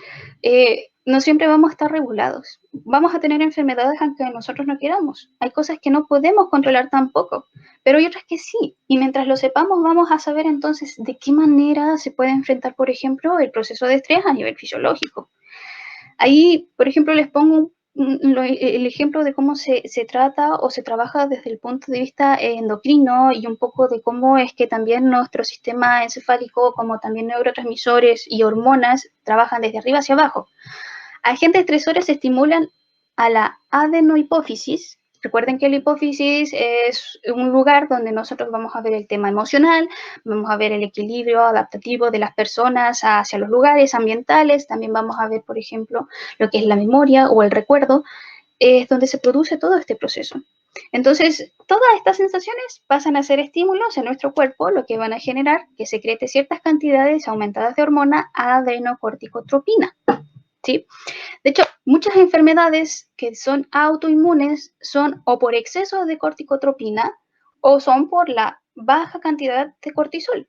no siempre vamos a estar regulados. Vamos a tener enfermedades aunque nosotros no queramos. Hay cosas que no podemos controlar tampoco, pero hay otras que sí. Y mientras lo sepamos, vamos a saber entonces de qué manera se puede enfrentar, por ejemplo, el proceso de estrés a nivel fisiológico. Ahí, por ejemplo, les pongo el ejemplo de cómo se trata o se trabaja desde el punto de vista endocrino y un poco de cómo es que también nuestro sistema encefálico, como también neurotransmisores y hormonas, trabajan desde arriba hacia abajo. Agentes estresores estimulan a la adenohipófisis. Recuerden que la hipófisis es un lugar donde nosotros vamos a ver el tema emocional, vamos a ver el equilibrio adaptativo de las personas hacia los lugares ambientales, también vamos a ver, por ejemplo, lo que es la memoria o el recuerdo, es donde se produce todo este proceso. Entonces, todas estas sensaciones pasan a ser estímulos en nuestro cuerpo, lo que van a generar que secrete ciertas cantidades aumentadas de hormona adenocorticotropina. ¿Sí? De hecho, muchas enfermedades que son autoinmunes son o por exceso de corticotropina o son por la baja cantidad de cortisol.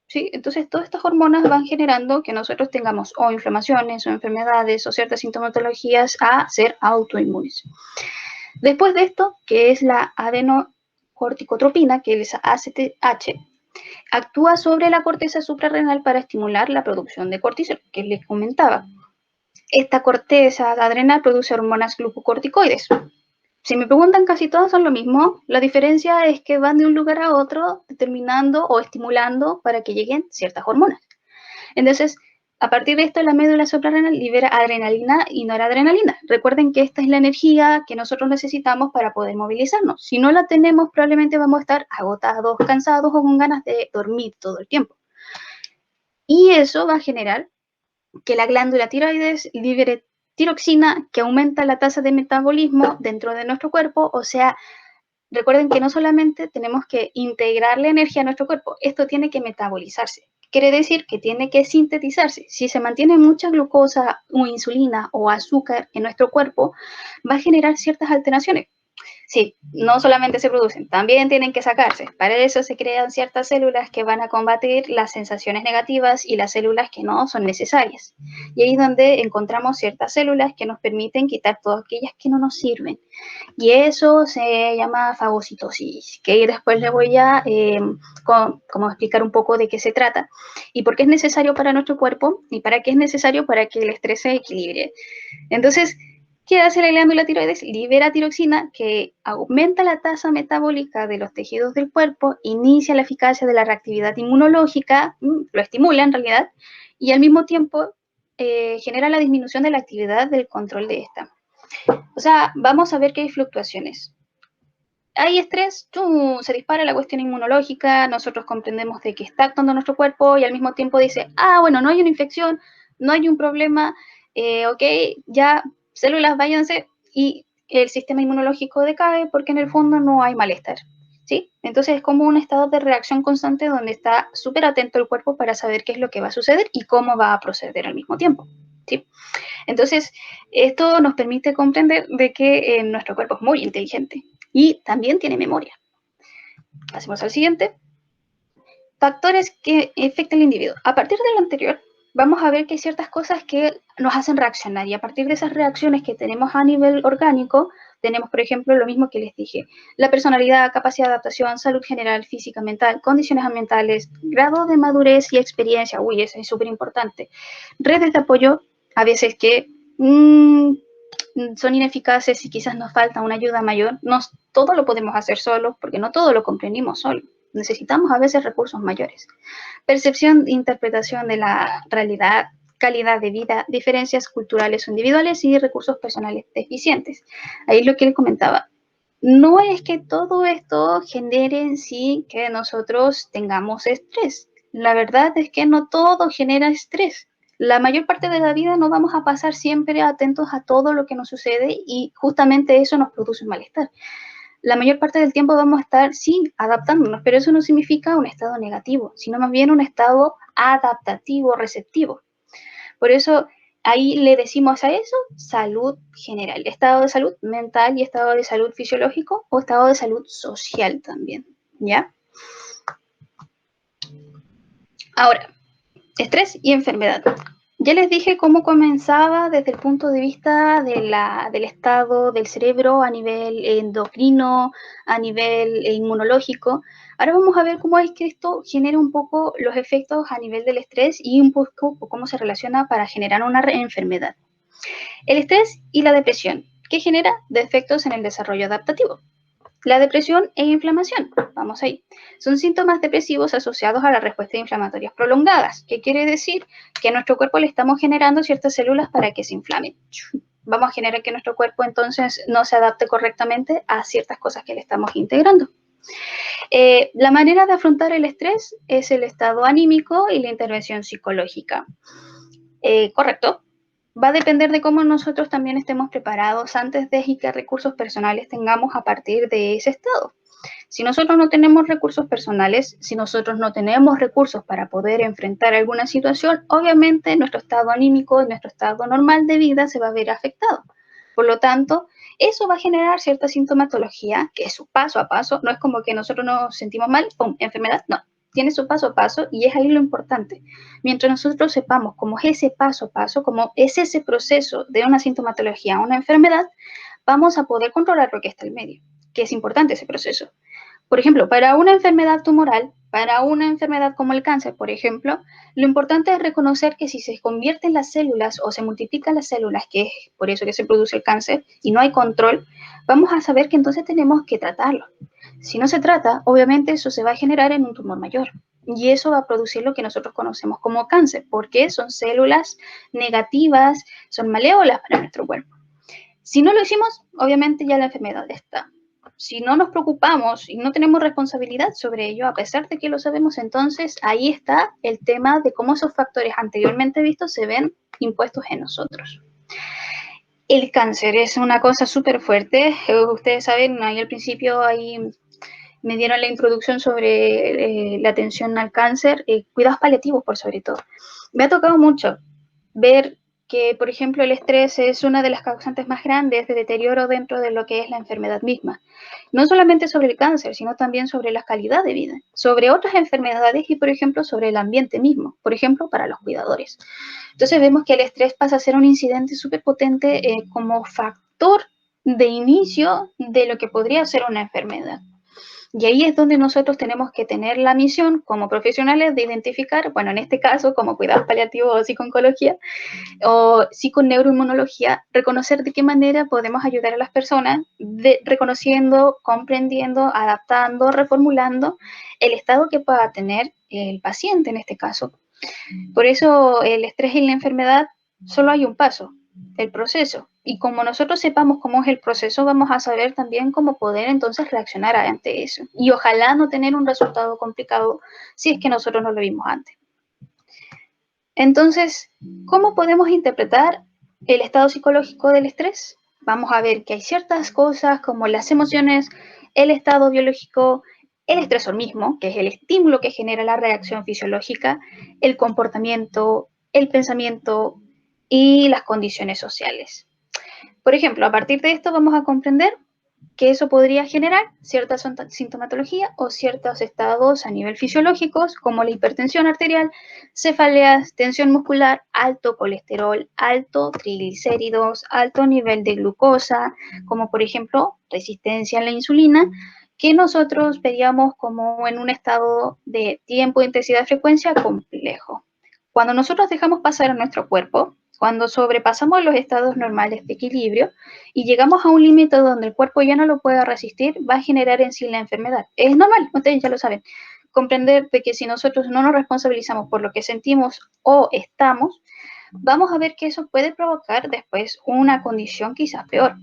¿Sí? Entonces, todas estas hormonas van generando que nosotros tengamos o inflamaciones o enfermedades o ciertas sintomatologías a ser autoinmunes. Después de esto, que es la adenocorticotropina, que es ACTH, actúa sobre la corteza suprarrenal para estimular la producción de cortisol, que les comentaba. Esta corteza adrenal produce hormonas glucocorticoides. Si me preguntan, casi todas son lo mismo. La diferencia es que van de un lugar a otro determinando o estimulando para que lleguen ciertas hormonas. Entonces, a partir de esto, la médula suprarrenal libera adrenalina y noradrenalina. Recuerden que esta es la energía que nosotros necesitamos para poder movilizarnos. Si no la tenemos, probablemente vamos a estar agotados, cansados o con ganas de dormir todo el tiempo. Y eso va a generar que la glándula tiroides libere tiroxina, que aumenta la tasa de metabolismo dentro de nuestro cuerpo. O sea, recuerden que no solamente tenemos que integrar la energía a nuestro cuerpo, esto tiene que metabolizarse. Quiere decir que tiene que sintetizarse. Si se mantiene mucha glucosa o insulina o azúcar en nuestro cuerpo, va a generar ciertas alteraciones. Sí, no solamente se producen, también tienen que sacarse. Para eso se crean ciertas células que van a combatir las sensaciones negativas y las células que no son necesarias. Y ahí es donde encontramos ciertas células que nos permiten quitar todas aquellas que no nos sirven. Y eso se llama fagocitosis, que después les voy a como explicar un poco de qué se trata y por qué es necesario para nuestro cuerpo y para qué es necesario para que el estrés se equilibre. Entonces, ¿qué hace la glándula tiroides? Libera tiroxina, que aumenta la tasa metabólica de los tejidos del cuerpo, inicia la eficacia de la reactividad inmunológica, lo estimula en realidad, y al mismo tiempo genera la disminución de la actividad del control de esta. O sea, vamos a ver que hay fluctuaciones. Hay estrés, se dispara la cuestión inmunológica, nosotros comprendemos de que está actuando nuestro cuerpo y al mismo tiempo dice, bueno, no hay una infección, no hay un problema, ok, ya células váyanse y el sistema inmunológico decae porque en el fondo no hay malestar, ¿sí? Entonces es como un estado de reacción constante donde está súper atento el cuerpo para saber qué es lo que va a suceder y cómo va a proceder al mismo tiempo, ¿sí? Entonces, esto nos permite comprender de que nuestro cuerpo es muy inteligente y también tiene memoria. Pasemos al siguiente. Factores que afectan al individuo. A partir de lo anterior, vamos a ver que hay ciertas cosas que nos hacen reaccionar y a partir de esas reacciones que tenemos a nivel orgánico, tenemos, por ejemplo, lo mismo que les dije, la personalidad, capacidad de adaptación, salud general, física, mental, condiciones ambientales, grado de madurez y experiencia, eso es súper importante, redes de apoyo, a veces que son ineficaces y quizás nos falta una ayuda mayor, no todo lo podemos hacer solos porque no todo lo comprendimos solos. Necesitamos a veces recursos mayores. Percepción e interpretación de la realidad, calidad de vida, diferencias culturales o individuales y recursos personales deficientes. Ahí es lo que él comentaba. No es que todo esto genere en sí que nosotros tengamos estrés. La verdad es que no todo genera estrés. La mayor parte de la vida no vamos a pasar siempre atentos a todo lo que nos sucede y justamente eso nos produce un malestar. La mayor parte del tiempo vamos a estar, sí, adaptándonos, pero eso no significa un estado negativo, sino más bien un estado adaptativo, receptivo. Por eso ahí le decimos a eso salud general, estado de salud mental y estado de salud fisiológico o estado de salud social también, ¿ya? Ahora, estrés y enfermedad. Ya les dije cómo comenzaba desde el punto de vista del estado del cerebro a nivel endocrino, a nivel inmunológico. Ahora vamos a ver cómo es que esto genera un poco los efectos a nivel del estrés y un poco cómo se relaciona para generar una enfermedad. El estrés y la depresión, que genera defectos en el desarrollo adaptativo. La depresión e inflamación, vamos ahí, son síntomas depresivos asociados a las respuestas inflamatorias prolongadas, que quiere decir que a nuestro cuerpo le estamos generando ciertas células para que se inflamen. Vamos a generar que nuestro cuerpo entonces no se adapte correctamente a ciertas cosas que le estamos integrando. La manera de afrontar el estrés es el estado anímico y la intervención psicológica. Correcto. Va a depender de cómo nosotros también estemos preparados antes de y qué recursos personales tengamos a partir de ese estado. Si nosotros no tenemos recursos personales, si nosotros no tenemos recursos para poder enfrentar alguna situación, obviamente nuestro estado anímico y nuestro estado normal de vida se va a ver afectado. Por lo tanto, eso va a generar cierta sintomatología, que es su paso a paso, no es como que nosotros nos sentimos mal, ¡pum!, enfermedad, no, tiene su paso a paso y es ahí lo importante. Mientras nosotros sepamos cómo es ese paso a paso, cómo es ese proceso de una sintomatología a una enfermedad, vamos a poder controlar lo que está en medio, que es importante ese proceso. Por ejemplo, para una enfermedad tumoral, para una enfermedad como el cáncer, por ejemplo, lo importante es reconocer que si se convierten las células o se multiplican las células, que es por eso que se produce el cáncer, y no hay control, vamos a saber que entonces tenemos que tratarlo. Si no se trata, obviamente eso se va a generar en un tumor mayor. Y eso va a producir lo que nosotros conocemos como cáncer, porque son células negativas, son malévolas para nuestro cuerpo. Si no lo hicimos, obviamente ya la enfermedad está. Si no nos preocupamos y no tenemos responsabilidad sobre ello, a pesar de que lo sabemos, entonces ahí está el tema de cómo esos factores anteriormente vistos se ven impuestos en nosotros. El cáncer es una cosa súper fuerte. Ustedes saben, ahí al principio ahí me dieron la introducción sobre la atención al cáncer, cuidados paliativos por sobre todo. Me ha tocado mucho ver que, por ejemplo, el estrés es una de las causantes más grandes de deterioro dentro de lo que es la enfermedad misma. No solamente sobre el cáncer, sino también sobre la calidad de vida, sobre otras enfermedades y, por ejemplo, sobre el ambiente mismo, por ejemplo, para los cuidadores. Entonces vemos que el estrés pasa a ser un incidente súper potente como factor de inicio de lo que podría ser una enfermedad. Y ahí es donde nosotros tenemos que tener la misión como profesionales de identificar, bueno, en este caso como cuidados paliativos o psicooncología o psiconeuroinmunología, reconocer de qué manera podemos ayudar a las personas, reconociendo, comprendiendo, adaptando, reformulando el estado que pueda tener el paciente en este caso. Por eso el estrés y la enfermedad solo hay un paso, el proceso. Y como nosotros sepamos cómo es el proceso, vamos a saber también cómo poder entonces reaccionar ante eso. Y ojalá no tener un resultado complicado si es que nosotros no lo vimos antes. Entonces, ¿cómo podemos interpretar el estado psicológico del estrés? Vamos a ver que hay ciertas cosas como las emociones, el estado biológico, el estresor mismo, que es el estímulo que genera la reacción fisiológica, el comportamiento, el pensamiento y las condiciones sociales. Por ejemplo, a partir de esto vamos a comprender que eso podría generar cierta sintomatología o ciertos estados a nivel fisiológicos, como la hipertensión arterial, cefaleas, tensión muscular, alto colesterol, alto triglicéridos, alto nivel de glucosa, como por ejemplo resistencia a la insulina, que nosotros veríamos como en un estado de tiempo, intensidad, frecuencia complejo. Cuando nosotros dejamos pasar a nuestro cuerpo, cuando sobrepasamos los estados normales de equilibrio y llegamos a un límite donde el cuerpo ya no lo puede resistir, va a generar en sí la enfermedad. Es normal, ustedes ya lo saben. Comprender de que si nosotros no nos responsabilizamos por lo que sentimos o estamos, vamos a ver que eso puede provocar después una condición quizás peor.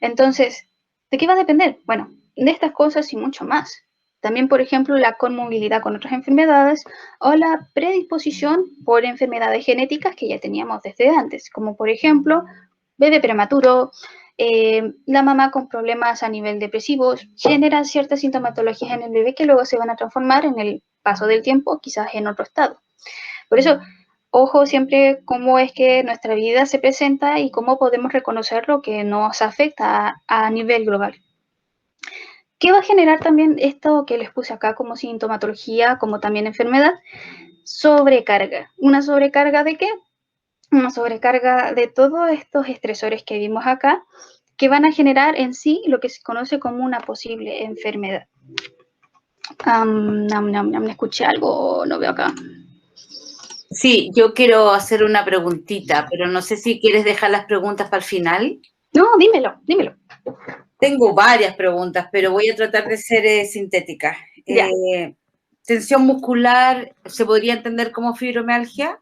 Entonces, ¿de qué va a depender? Bueno, de estas cosas y mucho más. También, por ejemplo, la conmovilidad con otras enfermedades o la predisposición por enfermedades genéticas que ya teníamos desde antes, como por ejemplo, bebé prematuro, la mamá con problemas a nivel depresivos, generan ciertas sintomatologías en el bebé que luego se van a transformar en el paso del tiempo, quizás en otro estado. Por eso, ojo siempre cómo es que nuestra vida se presenta y cómo podemos reconocer lo que nos afecta a nivel global. ¿Qué va a generar también esto que les puse acá como sintomatología, como también enfermedad? Sobrecarga. ¿Una sobrecarga de qué? una sobrecarga de todos estos estresores que vimos acá, que van a generar en sí lo que se conoce como una posible enfermedad. Escuché algo, no veo acá. Sí, yo quiero hacer una preguntita, pero no sé si quieres dejar las preguntas para el final. No, dímelo, dímelo. Tengo varias preguntas, pero voy a tratar de ser sintética. Ya. ¿Tensión muscular se podría entender como fibromialgia?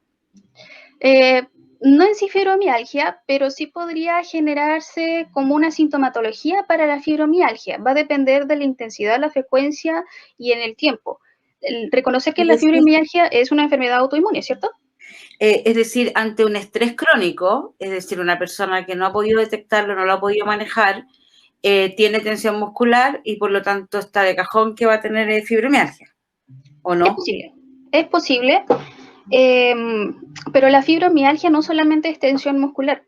No en sí fibromialgia, pero sí podría generarse como una sintomatología para la fibromialgia. Va a depender de la intensidad, la frecuencia y en el tiempo. Reconocer que Es la decir, fibromialgia es una enfermedad autoinmune, ¿cierto? ante un estrés crónico, es decir, una persona que no ha podido detectarlo, no lo ha podido manejar, tiene tensión muscular y por lo tanto está de cajón que va a tener fibromialgia, ¿o Es no? posible. Es posible, pero la fibromialgia no solamente es tensión muscular.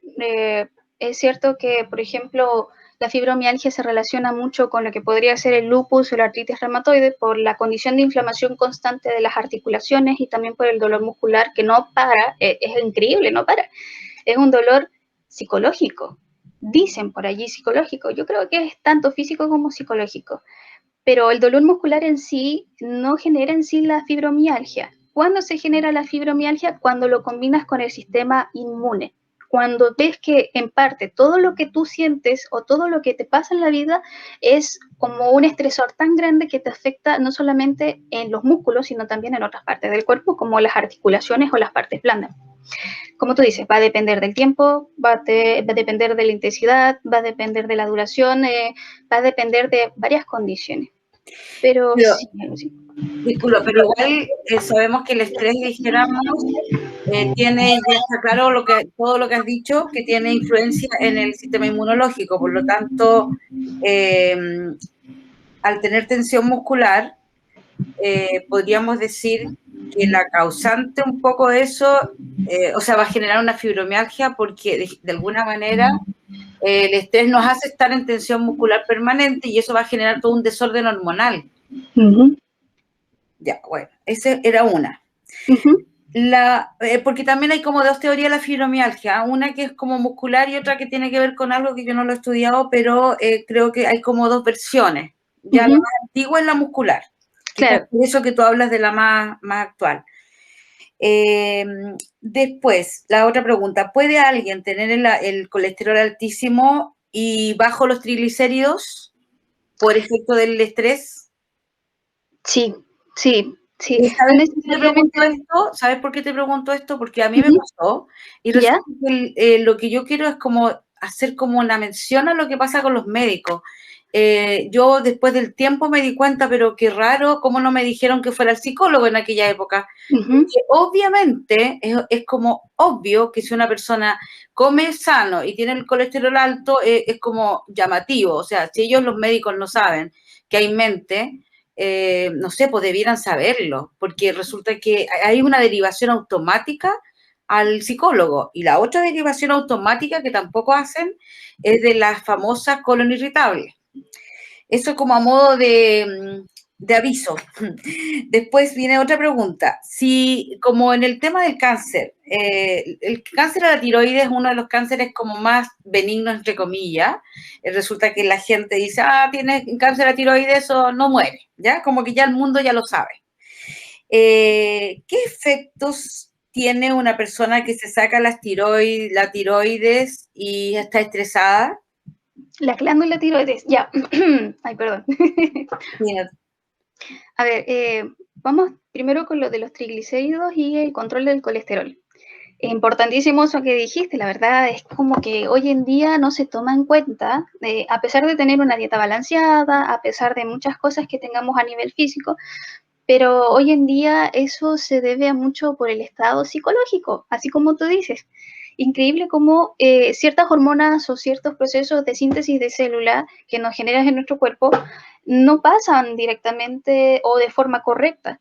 Es cierto que, por ejemplo, la fibromialgia se relaciona mucho con lo que podría ser el lupus o la artritis reumatoide por la condición de inflamación constante de las articulaciones y también por el dolor muscular que no para, es increíble, no para. Es un dolor psicológico. Dicen por allí psicológico. Yo creo que es tanto físico como psicológico. Pero el dolor muscular en sí no genera en sí la fibromialgia. ¿Cuándo se genera la fibromialgia? Cuando lo combinas con el sistema inmune. Cuando ves que en parte todo lo que tú sientes o todo lo que te pasa en la vida es como un estresor tan grande que te afecta no solamente en los músculos, sino también en otras partes del cuerpo, como las articulaciones o las partes blandas. Como tú dices, va a depender del tiempo, va a depender de la intensidad, va a depender de la duración, va a depender de varias condiciones. Pero Pero, sí, sí. disculpa, pero igual sabemos que el estrés, dijéramos, tiene, ya está claro todo lo que has dicho, que tiene influencia en el sistema inmunológico. Por lo tanto, eh, al tener tensión muscular, podríamos decir que la causante un poco de eso, o sea, va a generar una fibromialgia porque de alguna manera el estrés nos hace estar en tensión muscular permanente y eso va a generar todo un desorden hormonal. Uh-huh. Ya, bueno, esa era una. Uh-huh. Porque también hay como dos teorías de la fibromialgia, una que es como muscular y otra que tiene que ver con algo que yo no lo he estudiado, pero creo que hay como dos versiones. Ya la Uh-huh. más antigua es la muscular, quizás Claro. por eso que tú hablas de la más actual. Eh, Después, la otra pregunta, ¿puede alguien tener el colesterol altísimo y bajo los triglicéridos por efecto del estrés? Sí, sí, sí. ¿Y No sabes por qué te pregunto necesariamente. esto? ¿Sabes por qué te pregunto esto? Porque a mí me Uh-huh. pasó y ¿Ya? resulta que lo que yo quiero es como hacer como una mención a lo que pasa con los médicos. Yo después del tiempo me di cuenta, pero qué raro, cómo no me dijeron que fuera el psicólogo en aquella época. Uh-huh. Porque obviamente es como obvio que si una persona come sano y tiene el colesterol alto, es como llamativo. O sea, si ellos los médicos no saben que hay mente, no sé, pues debieran saberlo, porque resulta que hay una derivación automática al psicólogo y la otra derivación automática que tampoco hacen es de las famosas colon irritables. Eso como a modo de aviso. Después viene otra pregunta. Si, como en el tema del cáncer, el cáncer a la tiroides es uno de los cánceres como más benignos, entre comillas, resulta que la gente dice, tiene cáncer a la tiroides o no muere, ¿ya? Como que ya el mundo ya lo sabe. ¿Qué efectos tiene una persona que se saca la tiroides y está estresada? La glándula tiroides, ya. Ay, perdón. Mira, A ver, vamos primero con lo de los triglicéridos y el control del colesterol. Es importantísimo eso que dijiste, la verdad es como que hoy en día no se toma en cuenta, a pesar de tener una dieta balanceada, a pesar de muchas cosas que tengamos a nivel físico, pero hoy en día eso se debe a mucho por el estado psicológico, así como tú dices. Increíble cómo ciertas hormonas o ciertos procesos de síntesis de célula que nos generan en nuestro cuerpo no pasan directamente o de forma correcta.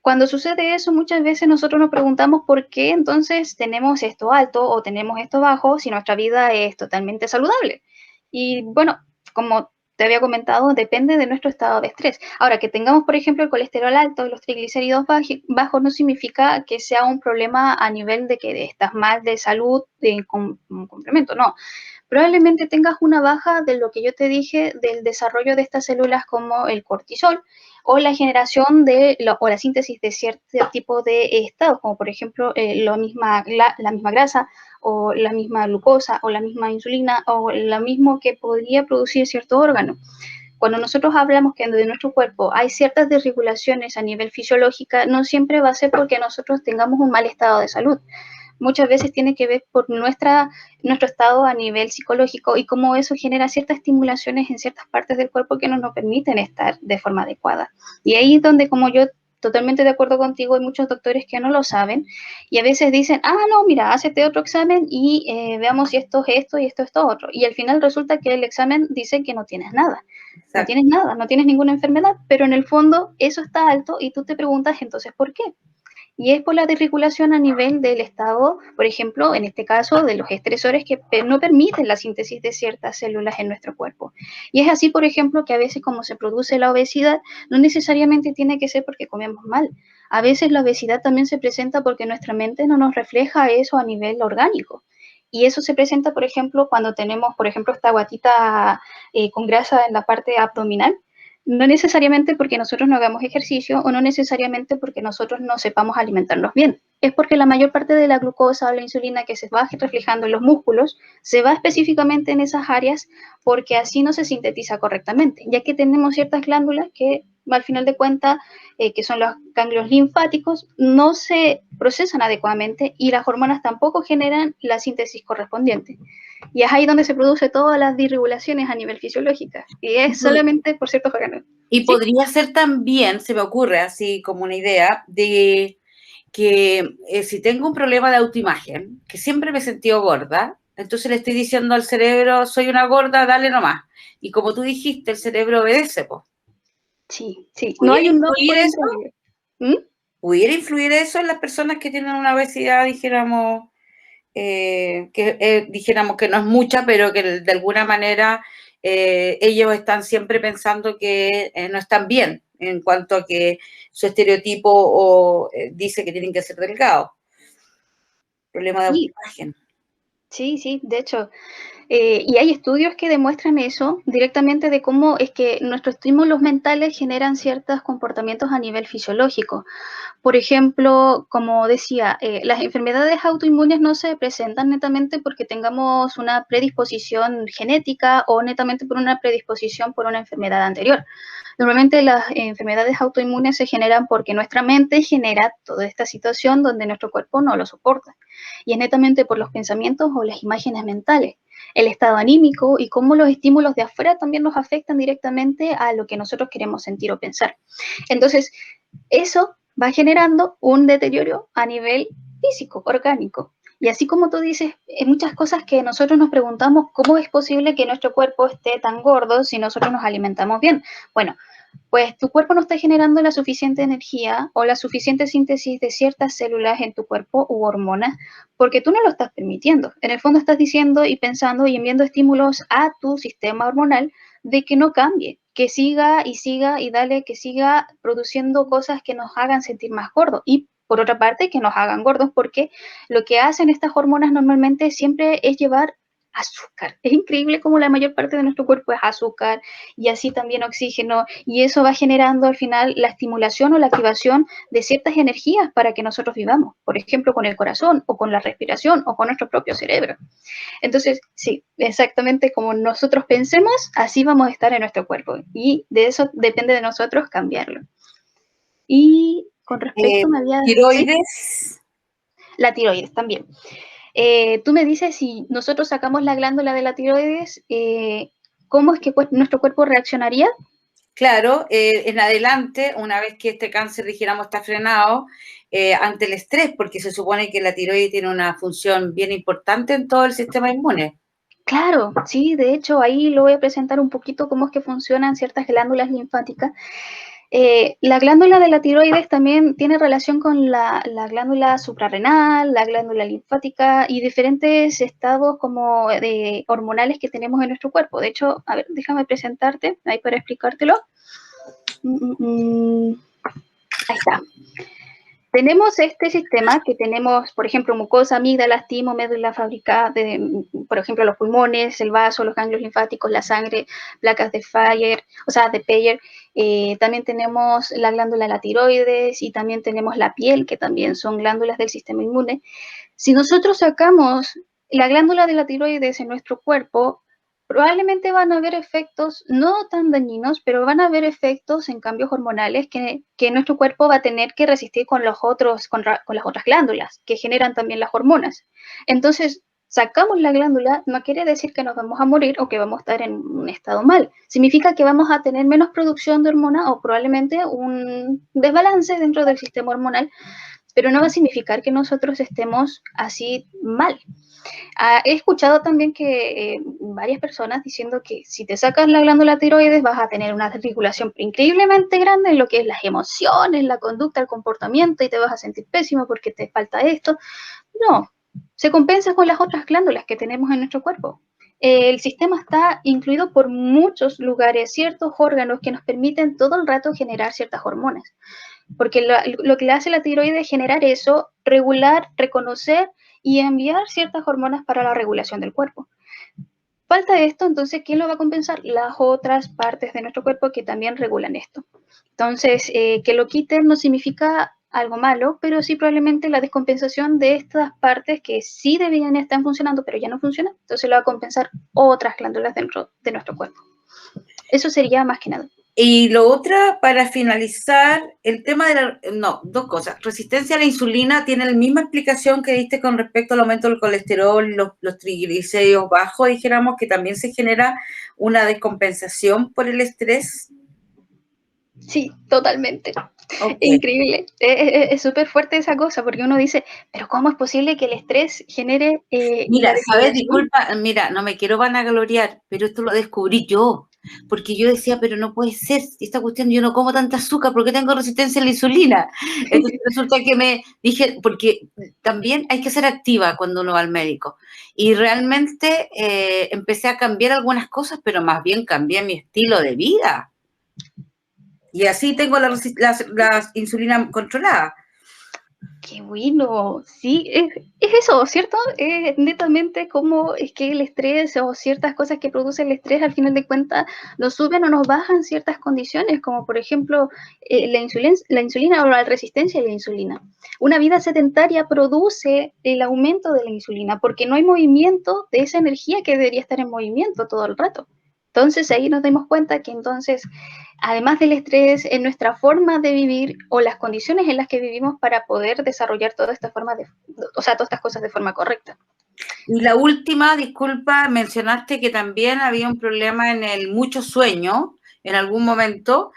Cuando sucede eso, muchas veces nosotros nos preguntamos por qué entonces tenemos esto alto o tenemos esto bajo si nuestra vida es totalmente saludable. Y bueno, como te había comentado, depende de nuestro estado de estrés. Ahora, que tengamos, por ejemplo, el colesterol alto y los triglicéridos bajos no significa que sea un problema a nivel de que estás mal de salud con complemento, no. Probablemente tengas una baja de lo que yo te dije del desarrollo de estas células como el cortisol o la generación o la síntesis de cierto tipo de estados, como por ejemplo la misma grasa o la misma glucosa o la misma insulina o lo mismo que podría producir cierto órgano. Cuando nosotros hablamos que de nuestro cuerpo hay ciertas desregulaciones a nivel fisiológica, no siempre va a ser porque nosotros tengamos un mal estado de salud. Muchas veces tiene que ver por nuestro estado a nivel psicológico y cómo eso genera ciertas estimulaciones en ciertas partes del cuerpo que no nos permiten estar de forma adecuada. Y ahí es donde, como yo totalmente de acuerdo contigo, hay muchos doctores que no lo saben y a veces dicen, no, mira, hácete otro examen y veamos si esto es esto y esto es esto otro. Y al final resulta que el examen dice que no tienes nada. Exacto. No tienes nada, no tienes ninguna enfermedad, pero en el fondo eso está alto y tú te preguntas entonces, ¿por qué? Y es por la desregulación a nivel del estado, por ejemplo, en este caso, de los estresores que no permiten la síntesis de ciertas células en nuestro cuerpo. Y es así, por ejemplo, que a veces como se produce la obesidad, no necesariamente tiene que ser porque comemos mal. A veces la obesidad también se presenta porque nuestra mente no nos refleja eso a nivel orgánico. Y eso se presenta, por ejemplo, cuando tenemos, por ejemplo, esta guatita con grasa en la parte abdominal. No necesariamente porque nosotros no hagamos ejercicio o no necesariamente porque nosotros no sepamos alimentarnos bien. Es porque la mayor parte de la glucosa o la insulina que se va reflejando en los músculos se va específicamente en esas áreas porque así no se sintetiza correctamente, ya que tenemos ciertas glándulas que al final de cuentas, que son los ganglios linfáticos, no se procesan adecuadamente y las hormonas tampoco generan la síntesis correspondiente. Y es ahí donde se produce todas las disregulaciones a nivel fisiológico. Y es solamente por ciertos órganos. Y ¿sí? Podría ser también, se me ocurre así como una idea, de que si tengo un problema de autoimagen, que siempre me he sentido gorda, entonces le estoy diciendo al cerebro, soy una gorda, dale nomás. Y como tú dijiste, el cerebro obedece, pues. Sí, sí. No hay un no por eso? ¿Pudiera influir eso en las personas que tienen una obesidad, dijéramos, dijéramos que no es mucha, pero que de alguna manera ellos están siempre pensando que no están bien en cuanto a que su estereotipo dice que tienen que ser delgados? Problema de autoimagen. Sí, sí, de hecho. Y hay estudios que demuestran eso directamente de cómo es que nuestros estímulos mentales generan ciertos comportamientos a nivel fisiológico. Por ejemplo, como decía, las enfermedades autoinmunes no se presentan netamente porque tengamos una predisposición genética o netamente por una predisposición por una enfermedad anterior. Normalmente las enfermedades autoinmunes se generan porque nuestra mente genera toda esta situación donde nuestro cuerpo no lo soporta. Y es netamente por los pensamientos o las imágenes mentales, el estado anímico y cómo los estímulos de afuera también nos afectan directamente a lo que nosotros queremos sentir o pensar. Entonces, eso va generando un deterioro a nivel físico, orgánico. Y así como tú dices, hay muchas cosas que nosotros nos preguntamos, ¿cómo es posible que nuestro cuerpo esté tan gordo si nosotros nos alimentamos bien? Bueno, pues tu cuerpo no está generando la suficiente energía o la suficiente síntesis de ciertas células en tu cuerpo u hormonas porque tú no lo estás permitiendo. En el fondo estás diciendo y pensando y enviando estímulos a tu sistema hormonal de que no cambie, que siga y dale, que siga produciendo cosas que nos hagan sentir más gordos. Y por otra parte, que nos hagan gordos porque lo que hacen estas hormonas normalmente siempre es llevar azúcar. Es increíble cómo la mayor parte de nuestro cuerpo es azúcar y así también oxígeno y eso va generando al final la estimulación o la activación de ciertas energías para que nosotros vivamos, por ejemplo con el corazón o con la respiración o con nuestro propio cerebro. Entonces, sí, exactamente como nosotros pensemos, así vamos a estar en nuestro cuerpo y de eso depende de nosotros cambiarlo. Y con respecto ¿tiroides? ¿sí? La tiroides también. Tú me dices si nosotros sacamos la glándula de la tiroides, ¿cómo es que nuestro cuerpo reaccionaría? Claro, en adelante, una vez que este cáncer, dijéramos, está frenado, ante el estrés, porque se supone que la tiroides tiene una función bien importante en todo el sistema inmune. Claro, sí, de hecho ahí lo voy a presentar un poquito cómo es que funcionan ciertas glándulas linfáticas. La glándula de la tiroides también tiene relación con la glándula suprarrenal, la glándula linfática y diferentes estados como de hormonales que tenemos en nuestro cuerpo. De hecho, a ver, déjame presentarte ahí para explicártelo. Ahí está. Tenemos este sistema que tenemos, por ejemplo, mucosa, amígdalas, timo, médula fabricada, por ejemplo, los pulmones, el vaso, los ganglios linfáticos, la sangre, placas de Peyer, también tenemos la glándula de la tiroides y también tenemos la piel, que también son glándulas del sistema inmune. Si nosotros sacamos la glándula de la tiroides en nuestro cuerpo, probablemente van a haber efectos no tan dañinos, pero van a haber efectos en cambios hormonales que nuestro cuerpo va a tener que resistir con las otras glándulas que generan también las hormonas. Entonces, sacamos la glándula, no quiere decir que nos vamos a morir o que vamos a estar en un estado mal. Significa que vamos a tener menos producción de hormona o probablemente un desbalance dentro del sistema hormonal, pero no va a significar que nosotros estemos así mal. He escuchado también que varias personas diciendo que si te sacas la glándula tiroides vas a tener una desregulación increíblemente grande en lo que es las emociones, la conducta, el comportamiento y te vas a sentir pésimo porque te falta esto. No, se compensa con las otras glándulas que tenemos en nuestro cuerpo. El sistema está incluido por muchos lugares, ciertos órganos que nos permiten todo el rato generar ciertas hormonas. Porque lo que le hace la tiroides es generar eso, regular, reconocer y enviar ciertas hormonas para la regulación del cuerpo. Falta esto, entonces, ¿quién lo va a compensar? Las otras partes de nuestro cuerpo que también regulan esto. Entonces, que lo quiten no significa algo malo, pero sí probablemente la descompensación de estas partes que sí deberían estar funcionando, pero ya no funcionan, entonces lo va a compensar otras glándulas dentro de nuestro cuerpo. Eso sería más que nada. Y lo otro, para finalizar, el tema de dos cosas. Resistencia a la insulina tiene la misma explicación que diste con respecto al aumento del colesterol, los triglicéridos bajos, dijéramos que también se genera una descompensación por el estrés. Sí, totalmente. Okay. Increíble. Es súper fuerte esa cosa, porque uno dice, pero ¿cómo es posible que el estrés genere... Mira, ¿sabes? Disculpa, mira, no me quiero vanagloriar, pero esto lo descubrí yo, porque yo decía, pero no puede ser, esta cuestión, yo no como tanta azúcar, ¿por qué tengo resistencia a la insulina? Entonces resulta que me dije, porque también hay que ser activa cuando uno va al médico, y realmente empecé a cambiar algunas cosas, pero más bien cambié mi estilo de vida, y así tengo la insulina controlada. Qué bueno, sí, es eso, ¿cierto? Es netamente como es que el estrés o ciertas cosas que produce el estrés al final de cuentas nos suben o nos bajan ciertas condiciones, como por ejemplo la insulina o la resistencia a la insulina. Una vida sedentaria produce el aumento de la insulina porque no hay movimiento de esa energía que debería estar en movimiento todo el rato. Entonces ahí nos damos cuenta que entonces, además del estrés, en nuestra forma de vivir o las condiciones en las que vivimos para poder desarrollar toda esta forma todas estas cosas de forma correcta. Y la última, disculpa, mencionaste que también había un problema en el mucho sueño, en algún momento,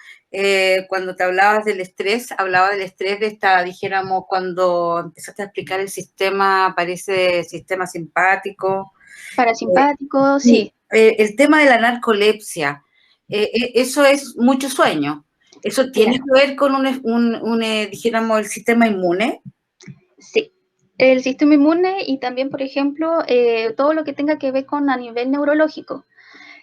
cuando te hablabas del estrés, hablaba del estrés de esta, dijéramos, cuando empezaste a explicar el sistema, parece sistema simpático. Parasimpático, sí. El tema de la narcolepsia, eso es mucho sueño. ¿Eso tiene que ver con dijéramos, el sistema inmune? Sí. El sistema inmune y también, por ejemplo, todo lo que tenga que ver con a nivel neurológico.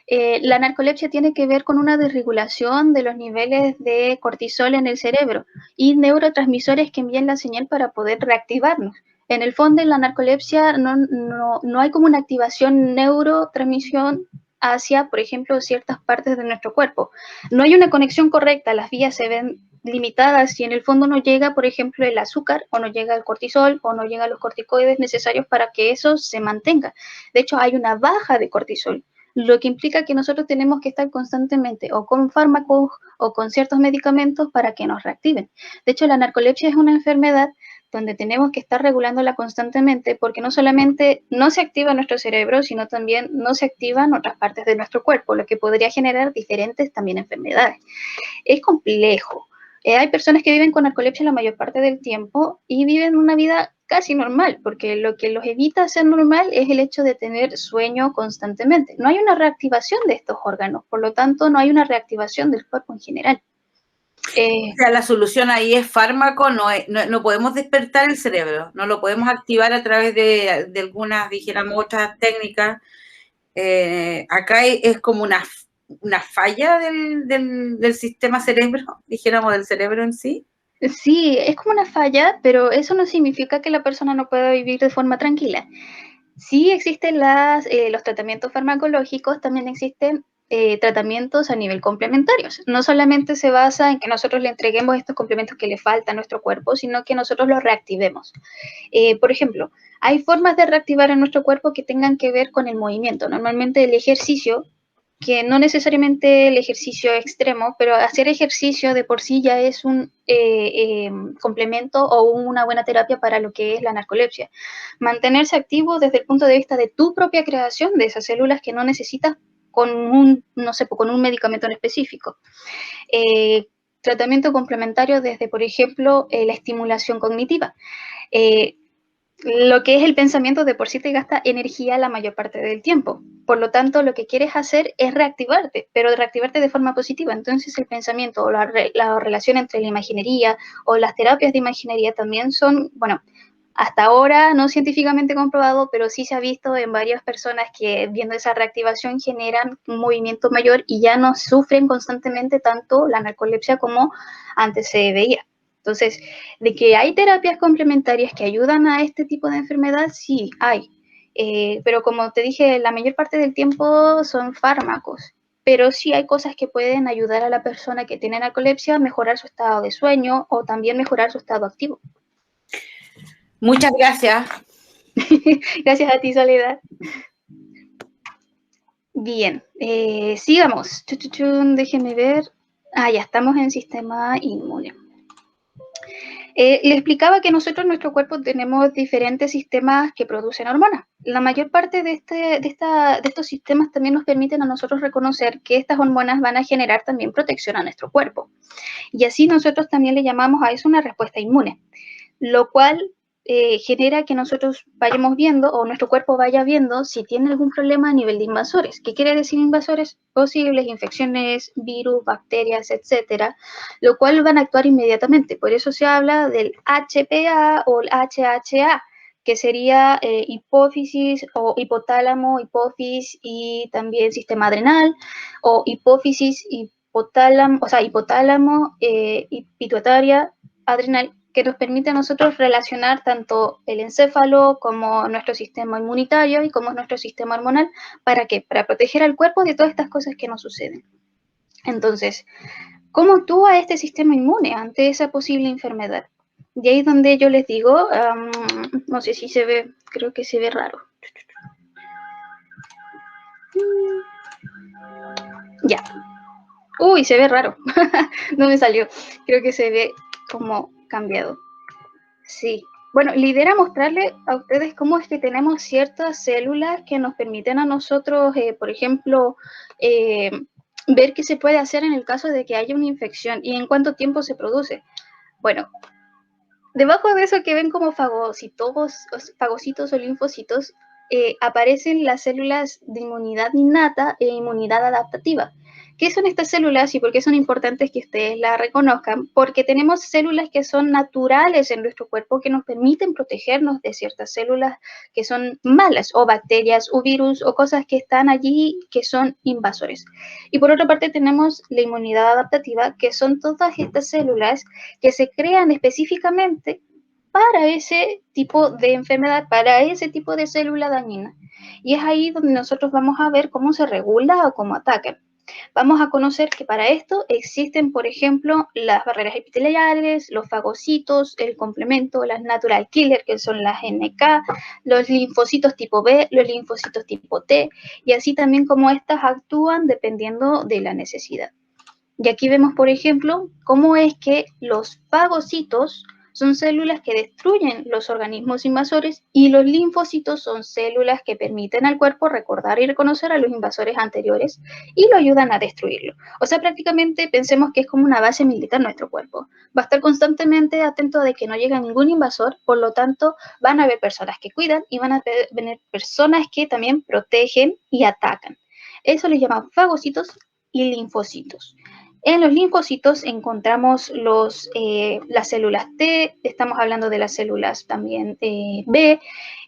La narcolepsia tiene que ver con una desregulación de los niveles de cortisol en el cerebro y neurotransmisores que envían la señal para poder reactivarnos. En el fondo, en la narcolepsia no hay como una activación neurotransmisión hacia, por ejemplo, ciertas partes de nuestro cuerpo. No hay una conexión correcta, las vías se ven limitadas y en el fondo no llega, por ejemplo, el azúcar o no llega el cortisol o no llegan los corticoides necesarios para que eso se mantenga. De hecho, hay una baja de cortisol, lo que implica que nosotros tenemos que estar constantemente o con fármacos o con ciertos medicamentos para que nos reactiven. De hecho, la narcolepsia es una enfermedad donde tenemos que estar regulándola constantemente porque no solamente no se activa nuestro cerebro, sino también no se activan otras partes de nuestro cuerpo, lo que podría generar diferentes también enfermedades. Es complejo. Hay personas que viven con narcolepsia la mayor parte del tiempo y viven una vida casi normal, porque lo que los evita ser normal es el hecho de tener sueño constantemente. No hay una reactivación de estos órganos, por lo tanto, no hay una reactivación del cuerpo en general. O sea, la solución ahí es fármaco, no podemos despertar el cerebro, no lo podemos activar a través de algunas, dijéramos, otras técnicas. Acá es como una falla del sistema cerebro, dijéramos, del cerebro en sí. Sí, es como una falla, pero eso no significa que la persona no pueda vivir de forma tranquila. Sí existen los tratamientos farmacológicos, también existen tratamientos a nivel complementarios. No solamente se basa en que nosotros le entreguemos estos complementos que le faltan a nuestro cuerpo, sino que nosotros los reactivemos. Por ejemplo, hay formas de reactivar en nuestro cuerpo que tengan que ver con el movimiento. Normalmente el ejercicio, que no necesariamente el ejercicio extremo, pero hacer ejercicio de por sí ya es un complemento o una buena terapia para lo que es la narcolepsia. Mantenerse activo desde el punto de vista de tu propia creación de esas células que no necesitas con no sé, con un medicamento en específico. Tratamiento complementario desde, por ejemplo, la estimulación cognitiva. Lo que es el pensamiento de por sí te gasta energía la mayor parte del tiempo. Por lo tanto, lo que quieres hacer es reactivarte, pero reactivarte de forma positiva. Entonces, el pensamiento o la relación entre la imaginería o las terapias de imaginería también son, bueno, hasta ahora no científicamente comprobado, pero sí se ha visto en varias personas que viendo esa reactivación generan un movimiento mayor y ya no sufren constantemente tanto la narcolepsia como antes se veía. Entonces, de que hay terapias complementarias que ayudan a este tipo de enfermedad, sí, hay. Pero como te dije, la mayor parte del tiempo son fármacos. Pero sí hay cosas que pueden ayudar a la persona que tiene narcolepsia a mejorar su estado de sueño o también mejorar su estado activo. Muchas gracias. Gracias a ti, Soledad. Bien, sigamos. Déjenme ver. Ya estamos en sistema inmune. Le explicaba que nosotros en nuestro cuerpo tenemos diferentes sistemas que producen hormonas. La mayor parte de estos sistemas también nos permiten a nosotros reconocer que estas hormonas van a generar también protección a nuestro cuerpo. Y así nosotros también le llamamos a eso una respuesta inmune, lo cual genera que nosotros vayamos viendo o nuestro cuerpo vaya viendo si tiene algún problema a nivel de invasores. ¿Qué quiere decir invasores? Posibles infecciones, virus, bacterias, etcétera, lo cual van a actuar inmediatamente. Por eso se habla del HPA o el HHA, que sería hipófisis o hipotálamo, hipófisis y también sistema adrenal, o hipófisis, hipotálamo, o sea, hipotálamo, pituitaria, adrenal, que nos permite a nosotros relacionar tanto el encéfalo como nuestro sistema inmunitario y como nuestro sistema hormonal. ¿Para qué? Para proteger al cuerpo de todas estas cosas que nos suceden. Entonces, ¿cómo actúa este sistema inmune ante esa posible enfermedad? Y ahí es donde yo les digo, no sé si se ve, creo que se ve raro. Ya. Uy, se ve raro. No me salió. Creo que se ve como cambiado. Sí. Bueno, la idea era mostrarle a ustedes cómo es que tenemos ciertas células que nos permiten a nosotros, por ejemplo, ver qué se puede hacer en el caso de que haya una infección y en cuánto tiempo se produce. Bueno, debajo de eso que ven como fagocitos o linfocitos, aparecen las células de inmunidad innata e inmunidad adaptativa. ¿Qué son estas células y por qué son importantes que ustedes las reconozcan? Porque tenemos células que son naturales en nuestro cuerpo que nos permiten protegernos de ciertas células que son malas, o bacterias, o virus, o cosas que están allí que son invasores. Y por otra parte tenemos la inmunidad adaptativa, que son todas estas células que se crean específicamente para ese tipo de enfermedad, para ese tipo de célula dañina. Y es ahí donde nosotros vamos a ver cómo se regula o cómo atacan. Vamos a conocer que para esto existen, por ejemplo, las barreras epiteliales, los fagocitos, el complemento, las natural killer, que son las NK, los linfocitos tipo B, los linfocitos tipo T, y así también como estas actúan dependiendo de la necesidad. Y aquí vemos, por ejemplo, cómo es que los fagocitos son células que destruyen los organismos invasores y los linfocitos son células que permiten al cuerpo recordar y reconocer a los invasores anteriores y lo ayudan a destruirlo. O sea, prácticamente pensemos que es como una base militar nuestro cuerpo. Va a estar constantemente atento de que no llegue ningún invasor, por lo tanto van a haber personas que cuidan y van a tener personas que también protegen y atacan. Eso les llaman fagocitos y linfocitos. En los linfocitos encontramos las células T, estamos hablando de las células también B,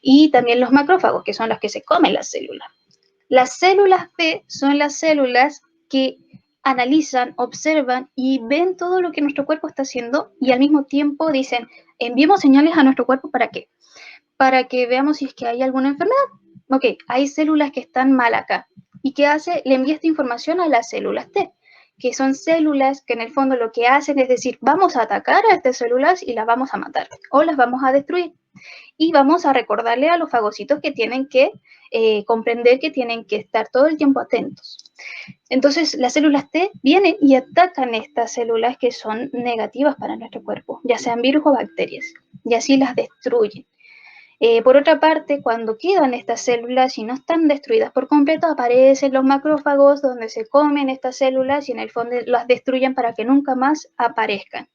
y también los macrófagos, que son las que se comen las células. Las células B son las células que analizan, observan y ven todo lo que nuestro cuerpo está haciendo y al mismo tiempo dicen, enviemos señales a nuestro cuerpo ¿para qué? Para que veamos si es que hay alguna enfermedad. Ok, hay células que están mal acá. ¿Y qué hace? Le envía esta información a las células T, que son células que en el fondo lo que hacen es decir, vamos a atacar a estas células y las vamos a matar o las vamos a destruir. Y vamos a recordarle a los fagocitos que tienen que comprender que tienen que estar todo el tiempo atentos. Entonces, las células T vienen y atacan estas células que son negativas para nuestro cuerpo, ya sean virus o bacterias, y así las destruyen. Por otra parte, cuando quedan estas células y no están destruidas por completo, aparecen los macrófagos donde se comen estas células y en el fondo las destruyen para que nunca más aparezcan.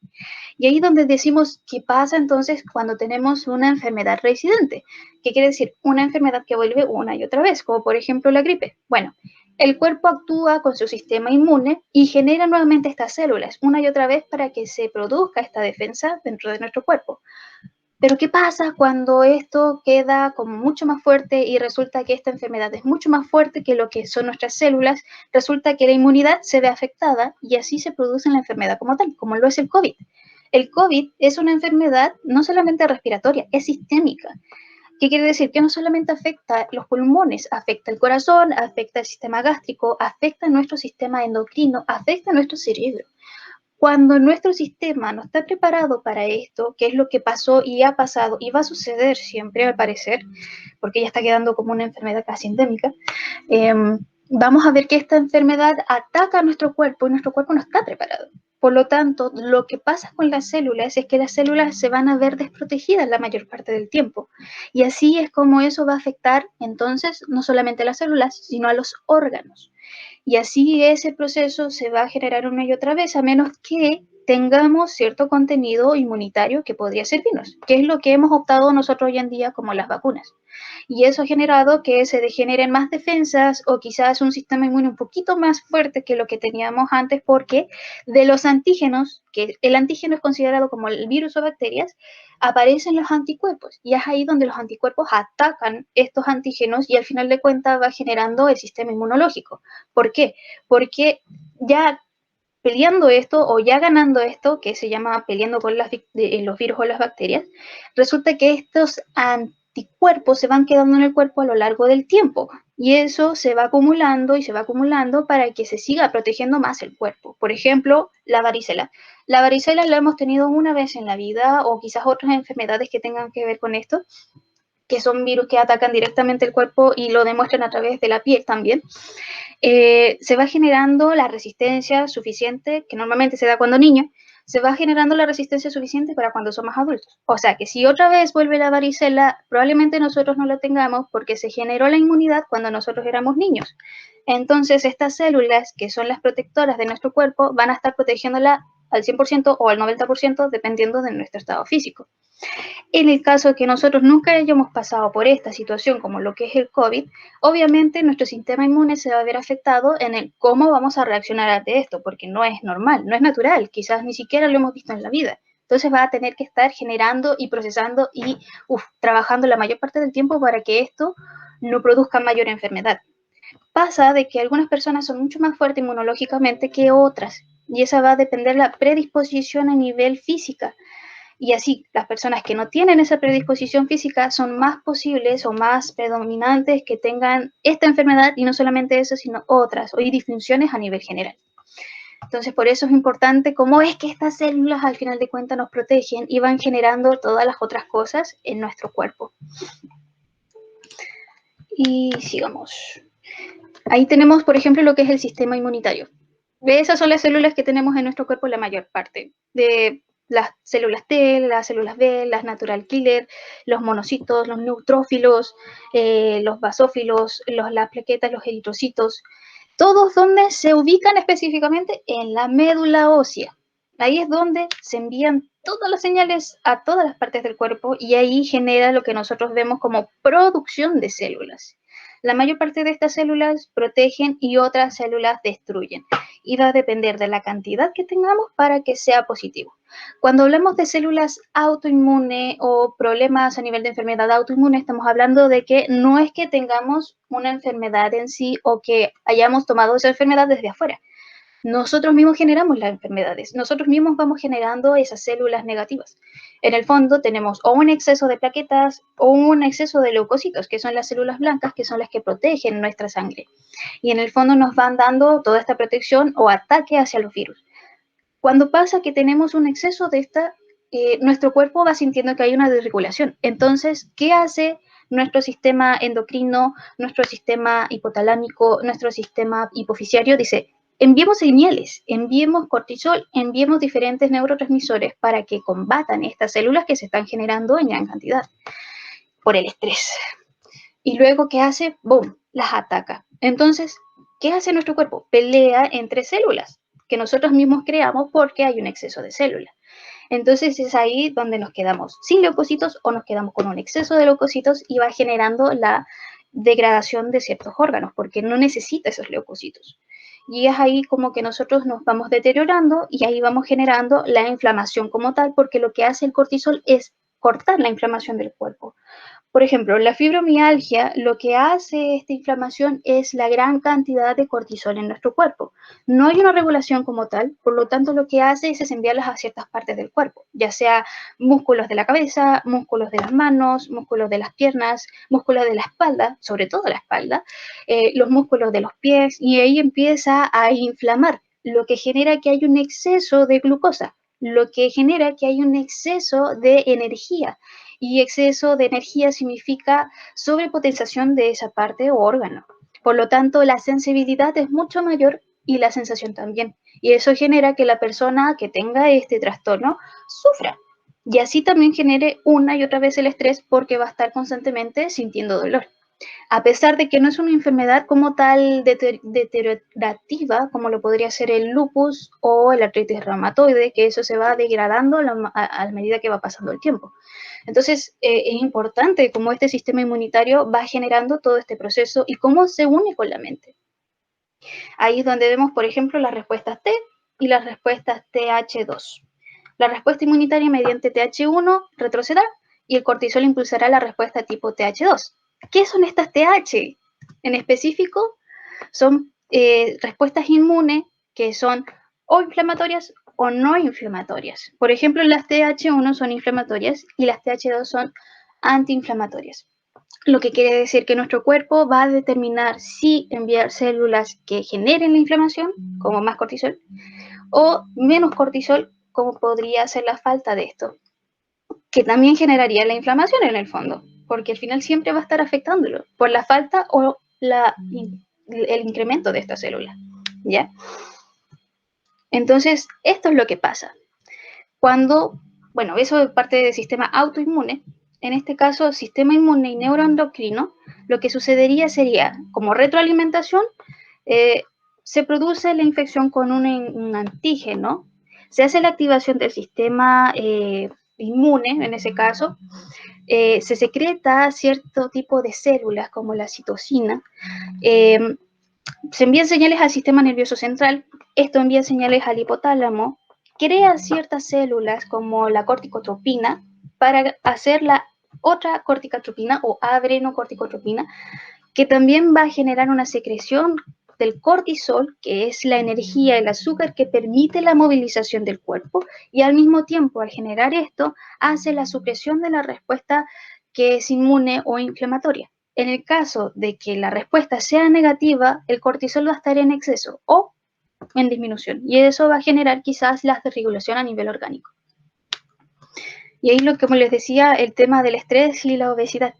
Y ahí es donde decimos qué pasa entonces cuando tenemos una enfermedad reincidente. ¿Qué quiere decir? Una enfermedad que vuelve una y otra vez, como por ejemplo la gripe. Bueno, el cuerpo actúa con su sistema inmune y genera nuevamente estas células una y otra vez para que se produzca esta defensa dentro de nuestro cuerpo. Pero ¿qué pasa cuando esto queda como mucho más fuerte y resulta que esta enfermedad es mucho más fuerte que lo que son nuestras células? Resulta que la inmunidad se ve afectada y así se produce la enfermedad como tal, como lo es el COVID. El COVID es una enfermedad no solamente respiratoria, es sistémica. ¿Qué quiere decir? Que no solamente afecta los pulmones, afecta el corazón, afecta el sistema gástrico, afecta nuestro sistema endocrino, afecta nuestro cerebro. Cuando nuestro sistema no está preparado para esto, que es lo que pasó y ha pasado y va a suceder siempre al parecer, porque ya está quedando como una enfermedad casi endémica, vamos a ver que esta enfermedad ataca a nuestro cuerpo y nuestro cuerpo no está preparado. Por lo tanto, lo que pasa con las células es que las células se van a ver desprotegidas la mayor parte del tiempo. Y así es como eso va a afectar entonces no solamente a las células, sino a los órganos. Y así ese proceso se va a generar una y otra vez, a menos que tengamos cierto contenido inmunitario que podría servirnos, que es lo que hemos optado nosotros hoy en día como las vacunas. Y eso ha generado que se degeneren más defensas o quizás un sistema inmune un poquito más fuerte que lo que teníamos antes, porque de los antígenos, que el antígeno es considerado como el virus o bacterias, aparecen los anticuerpos y es ahí donde los anticuerpos atacan estos antígenos y al final de cuentas va generando el sistema inmunológico. ¿Por qué? Porque ya peleando esto o ya ganando esto, que se llama peleando con los virus o las bacterias, resulta que estos anticuerpos se van quedando en el cuerpo a lo largo del tiempo y eso se va acumulando y se va acumulando para que se siga protegiendo más el cuerpo. Por ejemplo, la varicela. La varicela la hemos tenido una vez en la vida o quizás otras enfermedades que tengan que ver con esto, que son virus que atacan directamente el cuerpo y lo demuestran a través de la piel también. Se va generando la resistencia suficiente, que normalmente se da cuando niño, se va generando la resistencia suficiente para cuando somos adultos. O sea que si otra vez vuelve la varicela, probablemente nosotros no la tengamos porque se generó la inmunidad cuando nosotros éramos niños. Entonces estas células, que son las protectoras de nuestro cuerpo, van a estar protegiéndola al 100% o al 90% dependiendo de nuestro estado físico. En el caso de que nosotros nunca hayamos pasado por esta situación como lo que es el COVID, obviamente nuestro sistema inmune se va a ver afectado en el cómo vamos a reaccionar ante esto, porque no es normal, no es natural, quizás ni siquiera lo hemos visto en la vida. Entonces va a tener que estar generando y procesando y trabajando la mayor parte del tiempo para que esto no produzca mayor enfermedad. Pasa de que algunas personas son mucho más fuertes inmunológicamente que otras, y esa va a depender de la predisposición a nivel física. Y así, las personas que no tienen esa predisposición física son más posibles o más predominantes que tengan esta enfermedad y no solamente eso, sino otras o disfunciones a nivel general. Entonces, por eso es importante cómo es que estas células al final de cuentas nos protegen y van generando todas las otras cosas en nuestro cuerpo. Y sigamos. Ahí tenemos, por ejemplo, lo que es el sistema inmunitario. Esas son las células que tenemos en nuestro cuerpo la mayor parte. De las células T, las células B, las natural killer, los monocitos, los neutrófilos, los basófilos, las plaquetas, los eritrocitos, todos donde se ubican específicamente en la médula ósea. Ahí es donde se envían todas las señales a todas las partes del cuerpo y ahí genera lo que nosotros vemos como producción de células. La mayor parte de estas células protegen y otras células destruyen. Y va a depender de la cantidad que tengamos para que sea positivo. Cuando hablamos de células autoinmunes o problemas a nivel de enfermedad autoinmune, estamos hablando de que no es que tengamos una enfermedad en sí o que hayamos tomado esa enfermedad desde afuera. Nosotros mismos generamos las enfermedades, nosotros mismos vamos generando esas células negativas. En el fondo tenemos o un exceso de plaquetas o un exceso de leucocitos, que son las células blancas, que son las que protegen nuestra sangre. Y en el fondo nos van dando toda esta protección o ataque hacia los virus. Cuando pasa que tenemos un exceso de esta, nuestro cuerpo va sintiendo que hay una desregulación. Entonces, ¿qué hace nuestro sistema endocrino, nuestro sistema hipotalámico, nuestro sistema hipofisiario? Dice, enviemos señales, enviemos cortisol, enviemos diferentes neurotransmisores para que combatan estas células que se están generando en gran cantidad por el estrés. Y luego, ¿qué hace? ¡Boom! Las ataca. Entonces, ¿qué hace nuestro cuerpo? Pelea entre células que nosotros mismos creamos porque hay un exceso de células. Entonces es ahí donde nos quedamos sin leucocitos o nos quedamos con un exceso de leucocitos y va generando la degradación de ciertos órganos porque no necesita esos leucocitos. Y es ahí como que nosotros nos vamos deteriorando y ahí vamos generando la inflamación como tal, porque lo que hace el cortisol es cortar la inflamación del cuerpo. Por ejemplo, la fibromialgia, lo que hace esta inflamación es la gran cantidad de cortisol en nuestro cuerpo. No hay una regulación como tal, por lo tanto lo que hace es enviarlas a ciertas partes del cuerpo, ya sea músculos de la cabeza, músculos de las manos, músculos de las piernas, músculos de la espalda, sobre todo la espalda, los músculos de los pies, y ahí empieza a inflamar, lo que genera que hay un exceso de glucosa, lo que genera que hay un exceso de energía. Y exceso de energía significa sobrepotenciación de esa parte o órgano. Por lo tanto, la sensibilidad es mucho mayor y la sensación también. Y eso genera que la persona que tenga este trastorno sufra. Y así también genere una y otra vez el estrés porque va a estar constantemente sintiendo dolor. A pesar de que no es una enfermedad como tal deteriorativa, como lo podría ser el lupus o el artritis reumatoide, que eso se va degradando a medida que va pasando el tiempo. Entonces, es importante cómo este sistema inmunitario va generando todo este proceso y cómo se une con la mente. Ahí es donde vemos, por ejemplo, las respuestas T y las respuestas TH2. La respuesta inmunitaria mediante TH1 retrocederá y el cortisol impulsará la respuesta tipo TH2. ¿Qué son estas TH? En específico, son respuestas inmunes que son o inflamatorias o no inflamatorias. Por ejemplo, las TH1 son inflamatorias y las TH2 son antiinflamatorias. Lo que quiere decir que nuestro cuerpo va a determinar si enviar células que generen la inflamación, como más cortisol, o menos cortisol, como podría ser la falta de esto, que también generaría la inflamación en el fondo, porque al final siempre va a estar afectándolo por la falta o el incremento de esta célula, ¿ya? Entonces, esto es lo que pasa. Cuando, bueno, eso es parte del sistema autoinmune, en este caso, sistema inmune y neuroendocrino, lo que sucedería sería, como retroalimentación, se produce la infección con un antígeno, se hace la activación del sistema inmune, en ese caso, se secreta cierto tipo de células como la citocina, se envían señales al sistema nervioso central, esto envía señales al hipotálamo, crea ciertas células como la corticotropina para hacer la otra corticotropina o adrenocorticotropina, que también va a generar una secreción del cortisol, que es la energía, el azúcar que permite la movilización del cuerpo, y al mismo tiempo, al generar esto, hace la supresión de la respuesta que es inmune o inflamatoria. En el caso de que la respuesta sea negativa, el cortisol va a estar en exceso o en disminución, y eso va a generar quizás la desregulación a nivel orgánico. Y ahí lo que, como les decía, el tema del estrés y la obesidad.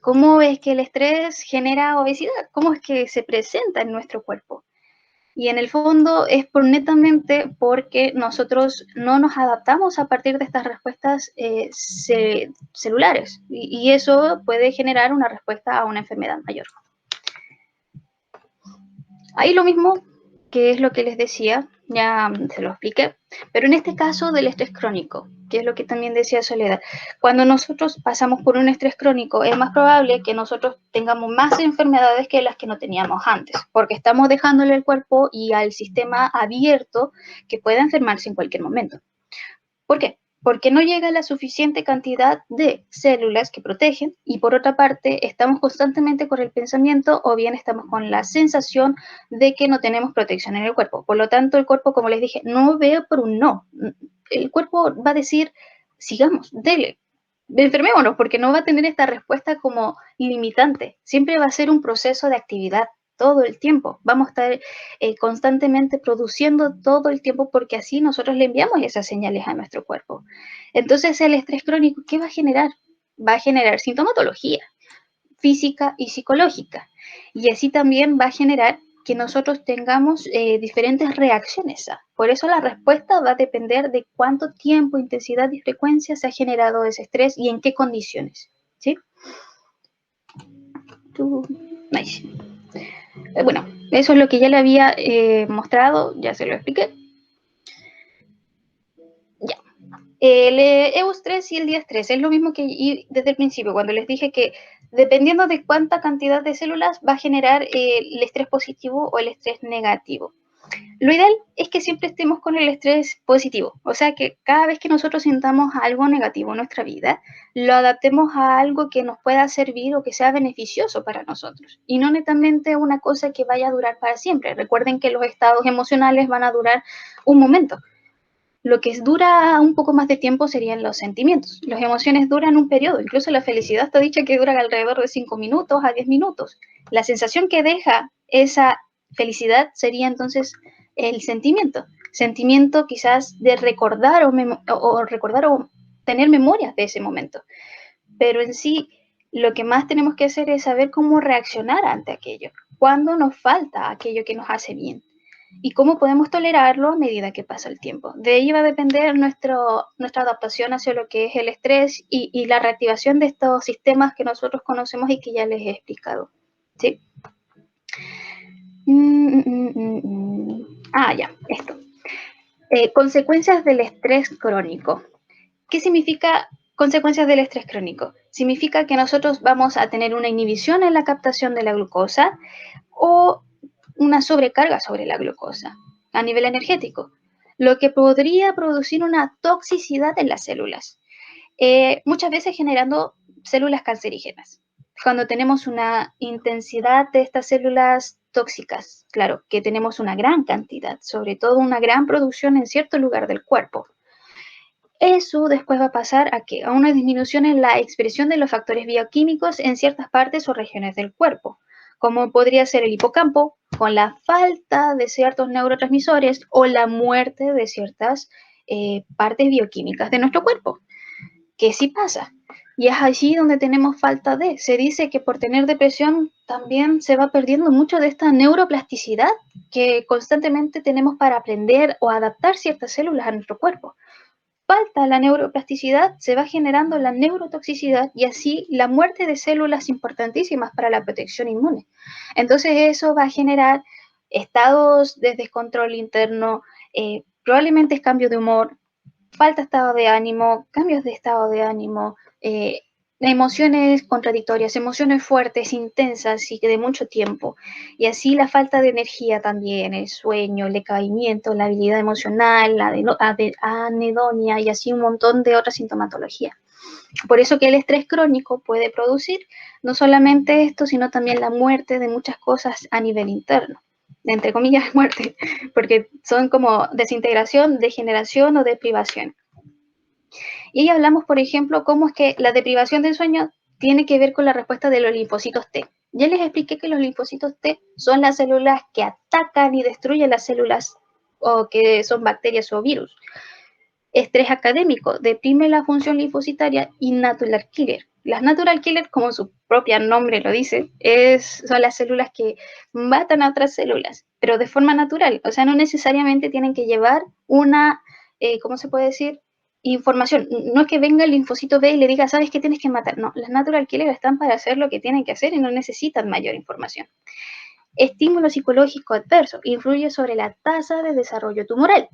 ¿Cómo es que el estrés genera obesidad? ¿Cómo es que se presenta en nuestro cuerpo? Y en el fondo es netamente porque nosotros no nos adaptamos a partir de estas respuestas celulares. Y eso puede generar una respuesta a una enfermedad mayor. Ahí lo mismo, que es lo que les decía, ya se lo expliqué, pero en este caso del estrés crónico, que es lo que también decía Soledad, cuando nosotros pasamos por un estrés crónico es más probable que nosotros tengamos más enfermedades que las que no teníamos antes, porque estamos dejándole al cuerpo y al sistema abierto que pueda enfermarse en cualquier momento. ¿Por qué? Porque no llega la suficiente cantidad de células que protegen y por otra parte estamos constantemente con el pensamiento o bien estamos con la sensación de que no tenemos protección en el cuerpo. Por lo tanto, el cuerpo, como les dije, no ve por un no. El cuerpo va a decir, sigamos, dele, enfermémonos, porque no va a tener esta respuesta como limitante. Siempre va a ser un proceso de actividad todo el tiempo. Vamos a estar constantemente produciendo todo el tiempo porque así nosotros le enviamos esas señales a nuestro cuerpo. Entonces, el estrés crónico, ¿qué va a generar? Va a generar sintomatología física y psicológica. Y así también va a generar que nosotros tengamos diferentes reacciones. Por eso la respuesta va a depender de cuánto tiempo, intensidad y frecuencia se ha generado ese estrés y en qué condiciones. ¿Sí? Nice. Bueno, eso es lo que ya le había mostrado, ya se lo expliqué. Ya. El eustrés y el diestrés es lo mismo que desde el principio, cuando les dije que dependiendo de cuánta cantidad de células va a generar el estrés positivo o el estrés negativo. Lo ideal es que siempre estemos con el estrés positivo, o sea que cada vez que nosotros sintamos algo negativo en nuestra vida, lo adaptemos a algo que nos pueda servir o que sea beneficioso para nosotros y no netamente una cosa que vaya a durar para siempre. Recuerden que los estados emocionales van a durar un momento. Lo que dura un poco más de tiempo serían los sentimientos. Las emociones duran un periodo, incluso la felicidad está dicha que dura alrededor de 5 minutos a 10 minutos. La sensación que deja esa felicidad sería entonces el sentimiento. Sentimiento quizás de recordar o tener memorias de ese momento. Pero en sí, lo que más tenemos que hacer es saber cómo reaccionar ante aquello, cuándo nos falta aquello que nos hace bien y cómo podemos tolerarlo a medida que pasa el tiempo. De ahí va a depender nuestra adaptación hacia lo que es el estrés y la reactivación de estos sistemas que nosotros conocemos y que ya les he explicado. ¿Sí? Ya, esto. Consecuencias del estrés crónico. ¿Qué significa consecuencias del estrés crónico? Significa que nosotros vamos a tener una inhibición en la captación de la glucosa o una sobrecarga sobre la glucosa a nivel energético, lo que podría producir una toxicidad en las células, muchas veces generando células cancerígenas. Cuando tenemos una intensidad de estas células tóxicas, claro, que tenemos una gran cantidad, sobre todo una gran producción en cierto lugar del cuerpo. Eso después va a pasar a una disminución en la expresión de los factores bioquímicos en ciertas partes o regiones del cuerpo, como podría ser el hipocampo, con la falta de ciertos neurotransmisores o la muerte de ciertas partes bioquímicas de nuestro cuerpo, que sí pasa. Y es allí donde tenemos falta de. Se dice que por tener depresión también se va perdiendo mucho de esta neuroplasticidad que constantemente tenemos para aprender o adaptar ciertas células a nuestro cuerpo. Falta la neuroplasticidad, se va generando la neurotoxicidad y así la muerte de células importantísimas para la protección inmune. Entonces eso va a generar estados de descontrol interno, probablemente es cambio de humor, falta estado de ánimo, cambios de estado de ánimo, emociones contradictorias, emociones fuertes, intensas y de mucho tiempo. Y así la falta de energía también, el sueño, el decaimiento, la habilidad emocional, la anedonia y así un montón de otras sintomatologías. Por eso que el estrés crónico puede producir no solamente esto, sino también la muerte de muchas cosas a nivel interno. Entre comillas, muerte, porque son como desintegración, degeneración o deprivación. Y ahí hablamos, por ejemplo, cómo es que la deprivación del sueño tiene que ver con la respuesta de los linfocitos T. Ya les expliqué que los linfocitos T son las células que atacan y destruyen las células o que son bacterias o virus. Estrés académico deprime la función linfocitaria y natural killer. Las natural killer, como su propio nombre lo dice, son las células que matan a otras células, pero de forma natural. O sea, no necesariamente tienen que llevar una, ¿cómo se puede decir? Información. No es que venga el linfocito B y le diga, ¿sabes qué tienes que matar? No, las natural killer están para hacer lo que tienen que hacer y no necesitan mayor información. Estímulo psicológico adverso influye sobre la tasa de desarrollo tumoral.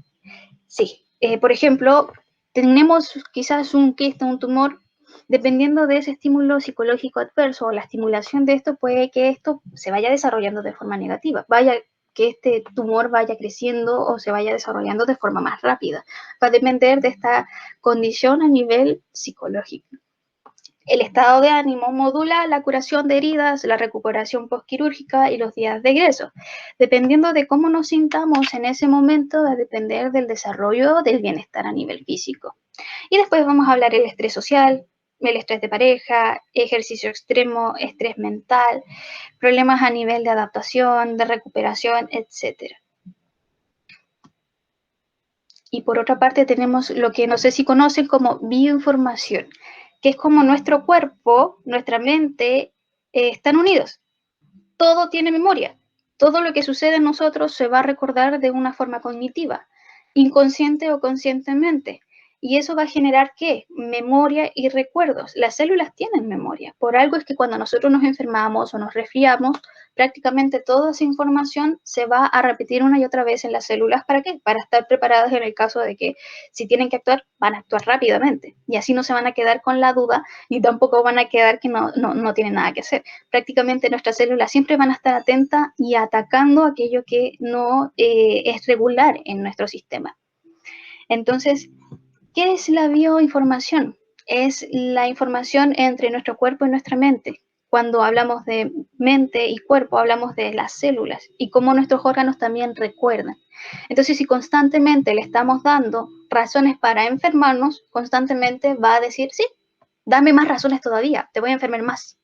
Sí, por ejemplo, tenemos quizás un quiste, un tumor, dependiendo de ese estímulo psicológico adverso o la estimulación de esto, puede que esto se vaya desarrollando de forma negativa, que este tumor vaya creciendo o se vaya desarrollando de forma más rápida. Va a depender de esta condición a nivel psicológico. El estado de ánimo modula la curación de heridas, la recuperación postquirúrgica y los días de egreso. Dependiendo de cómo nos sintamos en ese momento, va a depender del desarrollo del bienestar a nivel físico. Y después vamos a hablar del estrés social, el estrés de pareja, ejercicio extremo, estrés mental, problemas a nivel de adaptación, de recuperación, etc. Y por otra parte tenemos lo que no sé si conocen como bioinformación, que es como nuestro cuerpo, nuestra mente están unidos. Todo tiene memoria. Todo lo que sucede en nosotros se va a recordar de una forma cognitiva, inconsciente o conscientemente. Y eso va a generar, ¿qué? Memoria y recuerdos. Las células tienen memoria. Por algo es que cuando nosotros nos enfermamos o nos resfriamos, prácticamente toda esa información se va a repetir una y otra vez en las células. ¿Para qué? Para estar preparadas en el caso de que si tienen que actuar, van a actuar rápidamente. Y así no se van a quedar con la duda, ni tampoco van a quedar que no tienen nada que hacer. Prácticamente nuestras células siempre van a estar atentas y atacando aquello que no es regular en nuestro sistema. Entonces, ¿qué es la bioinformación? Es la información entre nuestro cuerpo y nuestra mente. Cuando hablamos de mente y cuerpo, hablamos de las células y cómo nuestros órganos también recuerdan. Entonces, si constantemente le estamos dando razones para enfermarnos, constantemente va a decir, sí, dame más razones todavía, te voy a enfermar más.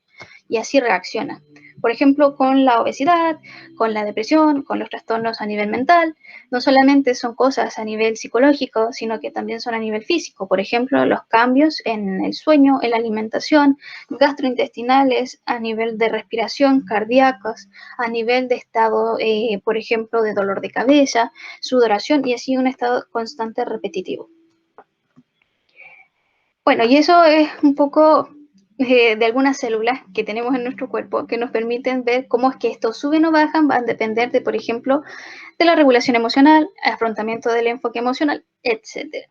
Y así reacciona. Por ejemplo, con la obesidad, con la depresión, con los trastornos a nivel mental, no solamente son cosas a nivel psicológico, sino que también son a nivel físico. Por ejemplo, los cambios en el sueño, en la alimentación, gastrointestinales, a nivel de respiración, cardíacos, a nivel de estado, por ejemplo, de dolor de cabeza, sudoración y así un estado constante repetitivo. Bueno, y eso es un poco de algunas células que tenemos en nuestro cuerpo que nos permiten ver cómo es que estos suben o bajan, van a depender de, por ejemplo, de la regulación emocional, afrontamiento del enfoque emocional, etc.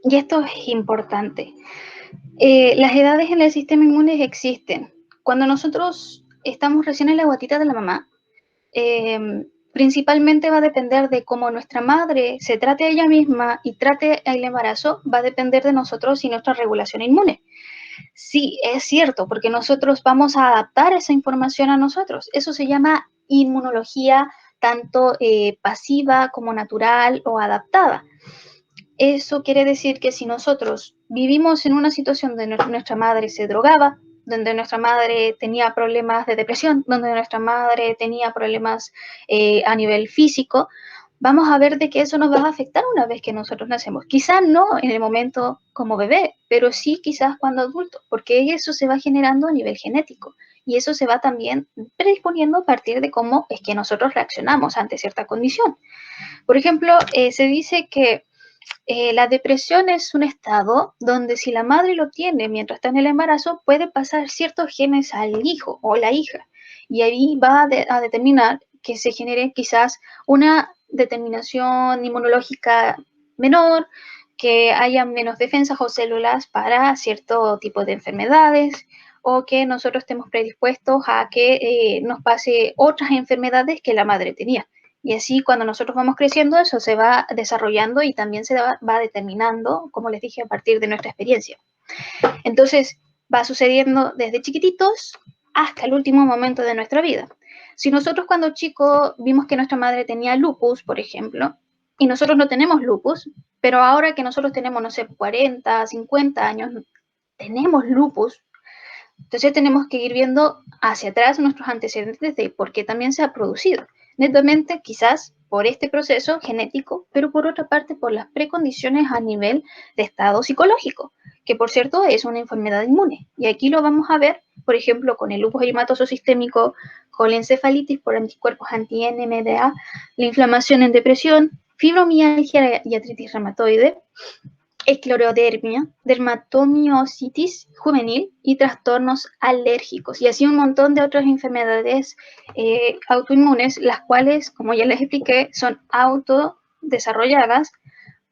Y esto es importante. Las edades en el sistema inmune existen. Cuando nosotros estamos recién en la guatita de la mamá, principalmente va a depender de cómo nuestra madre se trate a ella misma y trate el embarazo, va a depender de nosotros y nuestra regulación inmune. Sí, es cierto, porque nosotros vamos a adaptar esa información a nosotros. Eso se llama inmunología tanto pasiva como natural o adaptada. Eso quiere decir que si nosotros vivimos en una situación donde nuestra madre se drogaba, donde nuestra madre tenía problemas de depresión, donde nuestra madre tenía problemas a nivel físico, vamos a ver de que eso nos va a afectar una vez que nosotros nacemos. Quizás no en el momento como bebé, pero sí quizás cuando adulto, porque eso se va generando a nivel genético y eso se va también predisponiendo a partir de cómo es que nosotros reaccionamos ante cierta condición. Por ejemplo, se dice que la depresión es un estado donde si la madre lo tiene mientras está en el embarazo, puede pasar ciertos genes al hijo o la hija. Y ahí va a determinar que se genere quizás una determinación inmunológica menor, que haya menos defensas o células para cierto tipo de enfermedades, o que nosotros estemos predispuestos a que nos pase otras enfermedades que la madre tenía. Y así cuando nosotros vamos creciendo, eso se va desarrollando y también se va determinando, como les dije, a partir de nuestra experiencia. Entonces, va sucediendo desde chiquititos hasta el último momento de nuestra vida. Si nosotros cuando chicos vimos que nuestra madre tenía lupus, por ejemplo, y nosotros no tenemos lupus, pero ahora que nosotros tenemos, no sé, 40, 50 años, tenemos lupus, entonces tenemos que ir viendo hacia atrás nuestros antecedentes de por qué también se ha producido. Netamente quizás por este proceso genético, pero por otra parte por las precondiciones a nivel de estado psicológico, que por cierto es una enfermedad inmune. Y aquí lo vamos a ver, por ejemplo, con el lupus eritematoso sistémico, con la encefalitis por anticuerpos anti-NMDA, la inflamación en depresión, fibromialgia y artritis reumatoide, esclerodermia, dermatomiositis juvenil y trastornos alérgicos. Y así un montón de otras enfermedades autoinmunes, las cuales, como ya les expliqué, son autodesarrolladas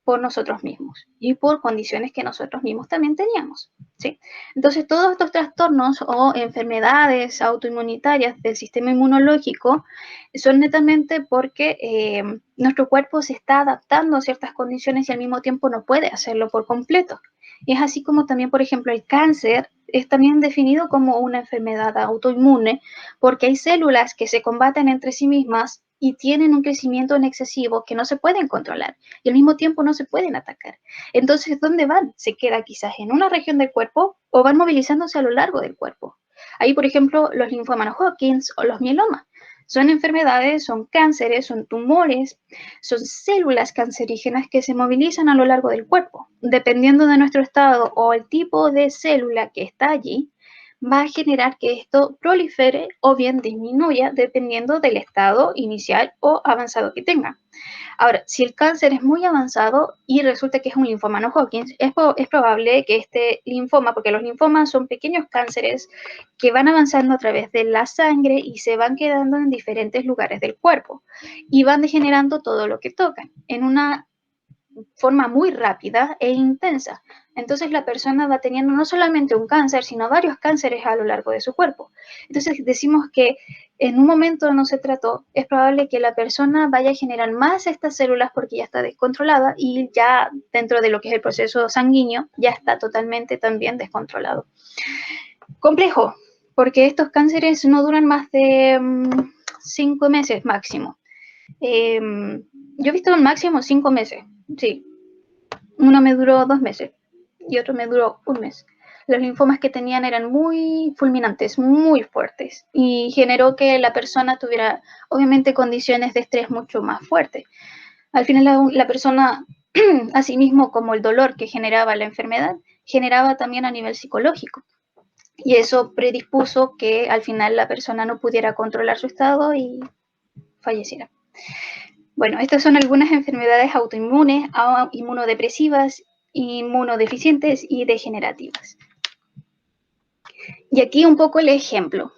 por nosotros mismos y por condiciones que nosotros mismos también teníamos, ¿sí? Entonces, todos estos trastornos o enfermedades autoinmunitarias del sistema inmunológico son netamente porque nuestro cuerpo se está adaptando a ciertas condiciones y al mismo tiempo no puede hacerlo por completo. Y es así como también, por ejemplo, el cáncer es también definido como una enfermedad autoinmune porque hay células que se combaten entre sí mismas y tienen un crecimiento en excesivo que no se pueden controlar y al mismo tiempo no se pueden atacar. Entonces, ¿dónde van? ¿Se queda quizás en una región del cuerpo o van movilizándose a lo largo del cuerpo? Ahí, por ejemplo, los linfomas Hodgkin o los mielomas. Son enfermedades, son cánceres, son tumores, son células cancerígenas que se movilizan a lo largo del cuerpo. Dependiendo de nuestro estado o el tipo de célula que está allí, va a generar que esto prolifere o bien disminuya dependiendo del estado inicial o avanzado que tenga. Ahora, si el cáncer es muy avanzado y resulta que es un linfoma no Hodgkin, es probable que este linfoma, porque los linfomas son pequeños cánceres que van avanzando a través de la sangre y se van quedando en diferentes lugares del cuerpo y van degenerando todo lo que tocan en una forma muy rápida e intensa. Entonces la persona va teniendo no solamente un cáncer, sino varios cánceres a lo largo de su cuerpo. Entonces decimos que en un momento no se trató, es probable que la persona vaya a generar más estas células porque ya está descontrolada y ya dentro de lo que es el proceso sanguíneo ya está totalmente también descontrolado. Complejo, porque estos cánceres no duran más de 5 meses máximo. Yo he visto un máximo 5 meses, sí. Uno me duró 2 meses y otro me duró 1 mes. Los linfomas que tenían eran muy fulminantes, muy fuertes y generó que la persona tuviera obviamente condiciones de estrés mucho más fuertes. Al final la persona, asimismo como el dolor que generaba la enfermedad, generaba también a nivel psicológico. Y eso predispuso que al final la persona no pudiera controlar su estado y falleciera. Bueno, estas son algunas enfermedades autoinmunes, inmunodepresivas, inmunodeficientes y degenerativas. Y aquí un poco el ejemplo.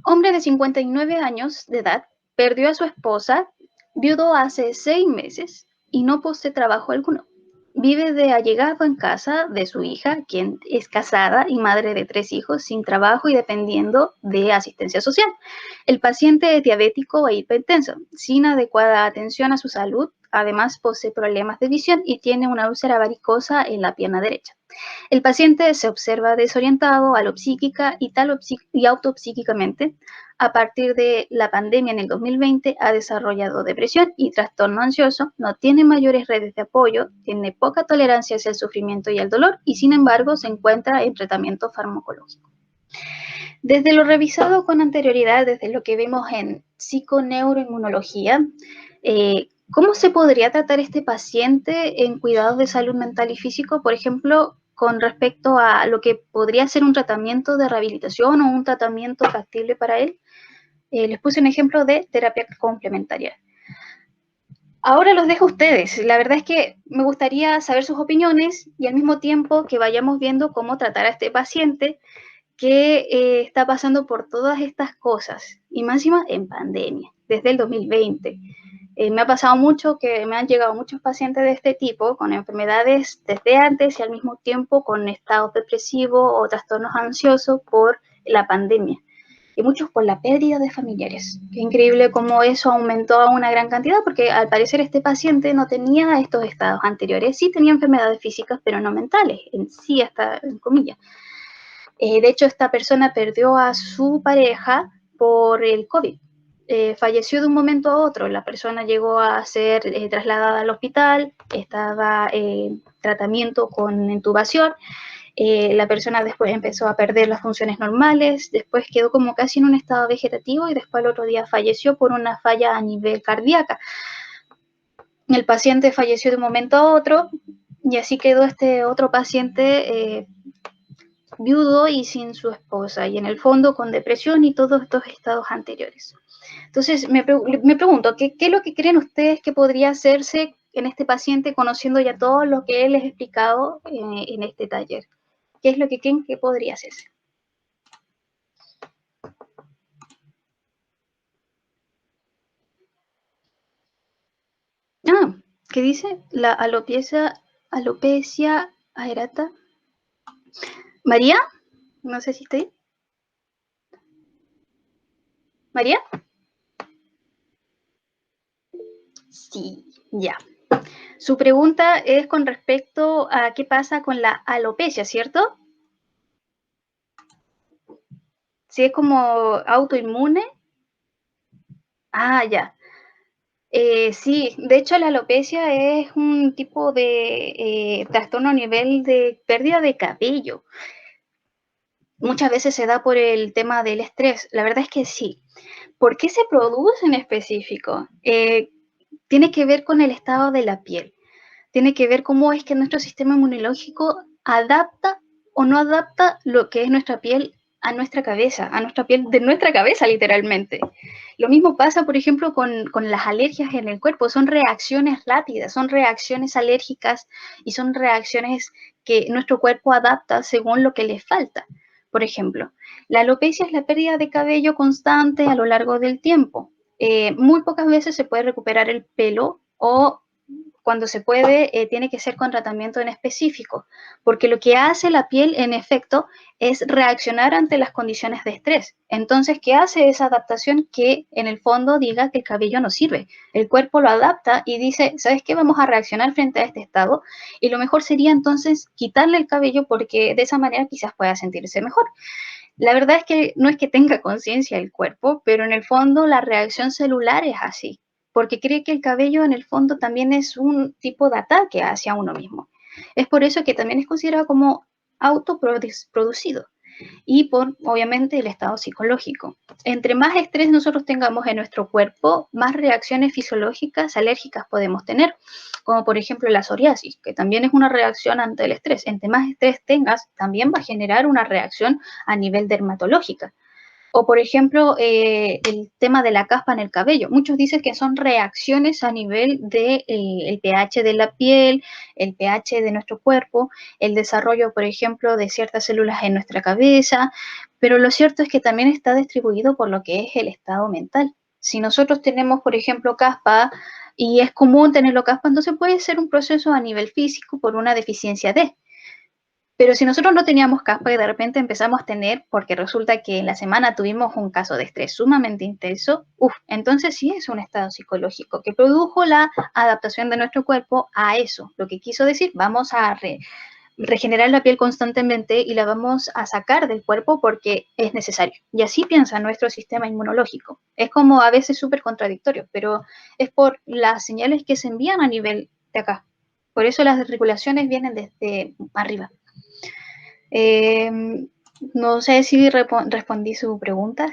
Hombre de 59 años de edad perdió a su esposa, viudo hace 6 meses y no posee trabajo alguno. Vive de allegado en casa de su hija, quien es casada y madre de 3 hijos, sin trabajo y dependiendo de asistencia social. El paciente es diabético e hipertenso, sin adecuada atención a su salud. Además, posee problemas de visión y tiene una úlcera varicosa en la pierna derecha. El paciente se observa desorientado, alopsíquica y autopsíquicamente. A partir de la pandemia en el 2020 ha desarrollado depresión y trastorno ansioso, no tiene mayores redes de apoyo, tiene poca tolerancia hacia el sufrimiento y el dolor y sin embargo se encuentra en tratamiento farmacológico. Desde lo revisado con anterioridad, desde lo que vemos en psiconeuroinmunología, ¿cómo se podría tratar este paciente en cuidados de salud mental y físico, por ejemplo, con respecto a lo que podría ser un tratamiento de rehabilitación o un tratamiento factible para él? Les puse un ejemplo de terapia complementaria. Ahora los dejo a ustedes. La verdad es que me gustaría saber sus opiniones y al mismo tiempo que vayamos viendo cómo tratar a este paciente que está pasando por todas estas cosas y más encima en pandemia, desde el 2020. Me ha pasado mucho que me han llegado muchos pacientes de este tipo con enfermedades desde antes y al mismo tiempo con estados depresivos o trastornos ansiosos por la pandemia. Y muchos por la pérdida de familiares. Qué increíble cómo eso aumentó a una gran cantidad, porque al parecer este paciente no tenía estos estados anteriores. Sí tenía enfermedades físicas, pero no mentales, en sí hasta en comillas. De hecho, esta persona perdió a su pareja por el COVID. Falleció de un momento a otro. La persona llegó a ser trasladada al hospital, estaba en tratamiento con intubación. La persona después empezó a perder las funciones normales, después quedó como casi en un estado vegetativo y después el otro día falleció por una falla a nivel cardíaca. El paciente falleció de un momento a otro y así quedó este otro paciente viudo y sin su esposa y en el fondo con depresión y todos estos estados anteriores. Entonces me pregunto, ¿qué es lo que creen ustedes que podría hacerse en este paciente conociendo ya todo lo que les he explicado en este taller? ¿Qué es lo que creen que podría hacerse? Ah, ¿qué dice? La alopecia aerata. ¿María? No sé si estoy. ¿María? Sí, ya. Su pregunta es con respecto a qué pasa con la alopecia, ¿cierto? Si es como autoinmune. Ah, ya. Sí, de hecho la alopecia es un tipo de trastorno a nivel de pérdida de cabello. Muchas veces se da por el tema del estrés. La verdad es que sí. ¿Por qué se produce en específico? Tiene que ver con el estado de la piel. Tiene que ver cómo es que nuestro sistema inmunológico adapta o no adapta lo que es nuestra piel a nuestra cabeza, a nuestra piel de nuestra cabeza literalmente. Lo mismo pasa, por ejemplo, con las alergias en el cuerpo. Son reacciones rápidas, son reacciones alérgicas y son reacciones que nuestro cuerpo adapta según lo que le falta. Por ejemplo, la alopecia es la pérdida de cabello constante a lo largo del tiempo. Muy pocas veces se puede recuperar el pelo o cuando se puede, tiene que ser con tratamiento en específico, porque lo que hace la piel, en efecto, es reaccionar ante las condiciones de estrés. Entonces, ¿qué hace esa adaptación? Que en el fondo diga que el cabello no sirve. El cuerpo lo adapta y dice, ¿sabes qué? Vamos a reaccionar frente a este estado y lo mejor sería entonces quitarle el cabello porque de esa manera quizás pueda sentirse mejor. La verdad es que no es que tenga conciencia el cuerpo, pero en el fondo la reacción celular es así, porque cree que el cabello en el fondo también es un tipo de ataque hacia uno mismo. Es por eso que también es considerado como autoproducido y por, obviamente, el estado psicológico. Entre más estrés nosotros tengamos en nuestro cuerpo, más reacciones fisiológicas alérgicas podemos tener, como por ejemplo la psoriasis, que también es una reacción ante el estrés. Entre más estrés tengas, también va a generar una reacción a nivel dermatológica. O, por ejemplo, el tema de la caspa en el cabello. Muchos dicen que son reacciones a nivel del de, pH de la piel, el pH de nuestro cuerpo, el desarrollo, por ejemplo, de ciertas células en nuestra cabeza, pero lo cierto es que también está distribuido por lo que es el estado mental. Si nosotros tenemos, por ejemplo, caspa, y es común tenerlo caspa, entonces puede ser un proceso a nivel físico por una deficiencia de. Pero si nosotros no teníamos caspa y de repente empezamos a tener, porque resulta que en la semana tuvimos un caso de estrés sumamente intenso, entonces sí es un estado psicológico que produjo la adaptación de nuestro cuerpo a eso. Lo que quiso decir, vamos a regenerar la piel constantemente y la vamos a sacar del cuerpo porque es necesario. Y así piensa nuestro sistema inmunológico. Es como a veces súper contradictorio, pero es por las señales que se envían a nivel de acá. Por eso las regulaciones vienen desde arriba. Eh, no sé si respondí su pregunta.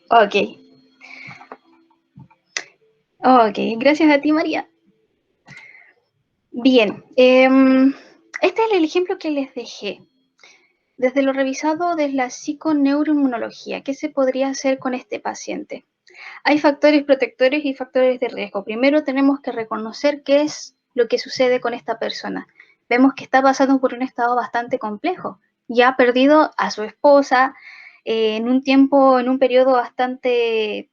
Ok. Ok, gracias a ti, María. Bien, este es el ejemplo que les dejé. Desde lo revisado de la psiconeuroinmunología, ¿qué se podría hacer con este paciente? Hay factores protectores y factores de riesgo. Primero tenemos que reconocer qué es lo que sucede con esta persona. Vemos que está pasando por un estado bastante complejo. Ya ha perdido a su esposa en un tiempo, en un periodo bastante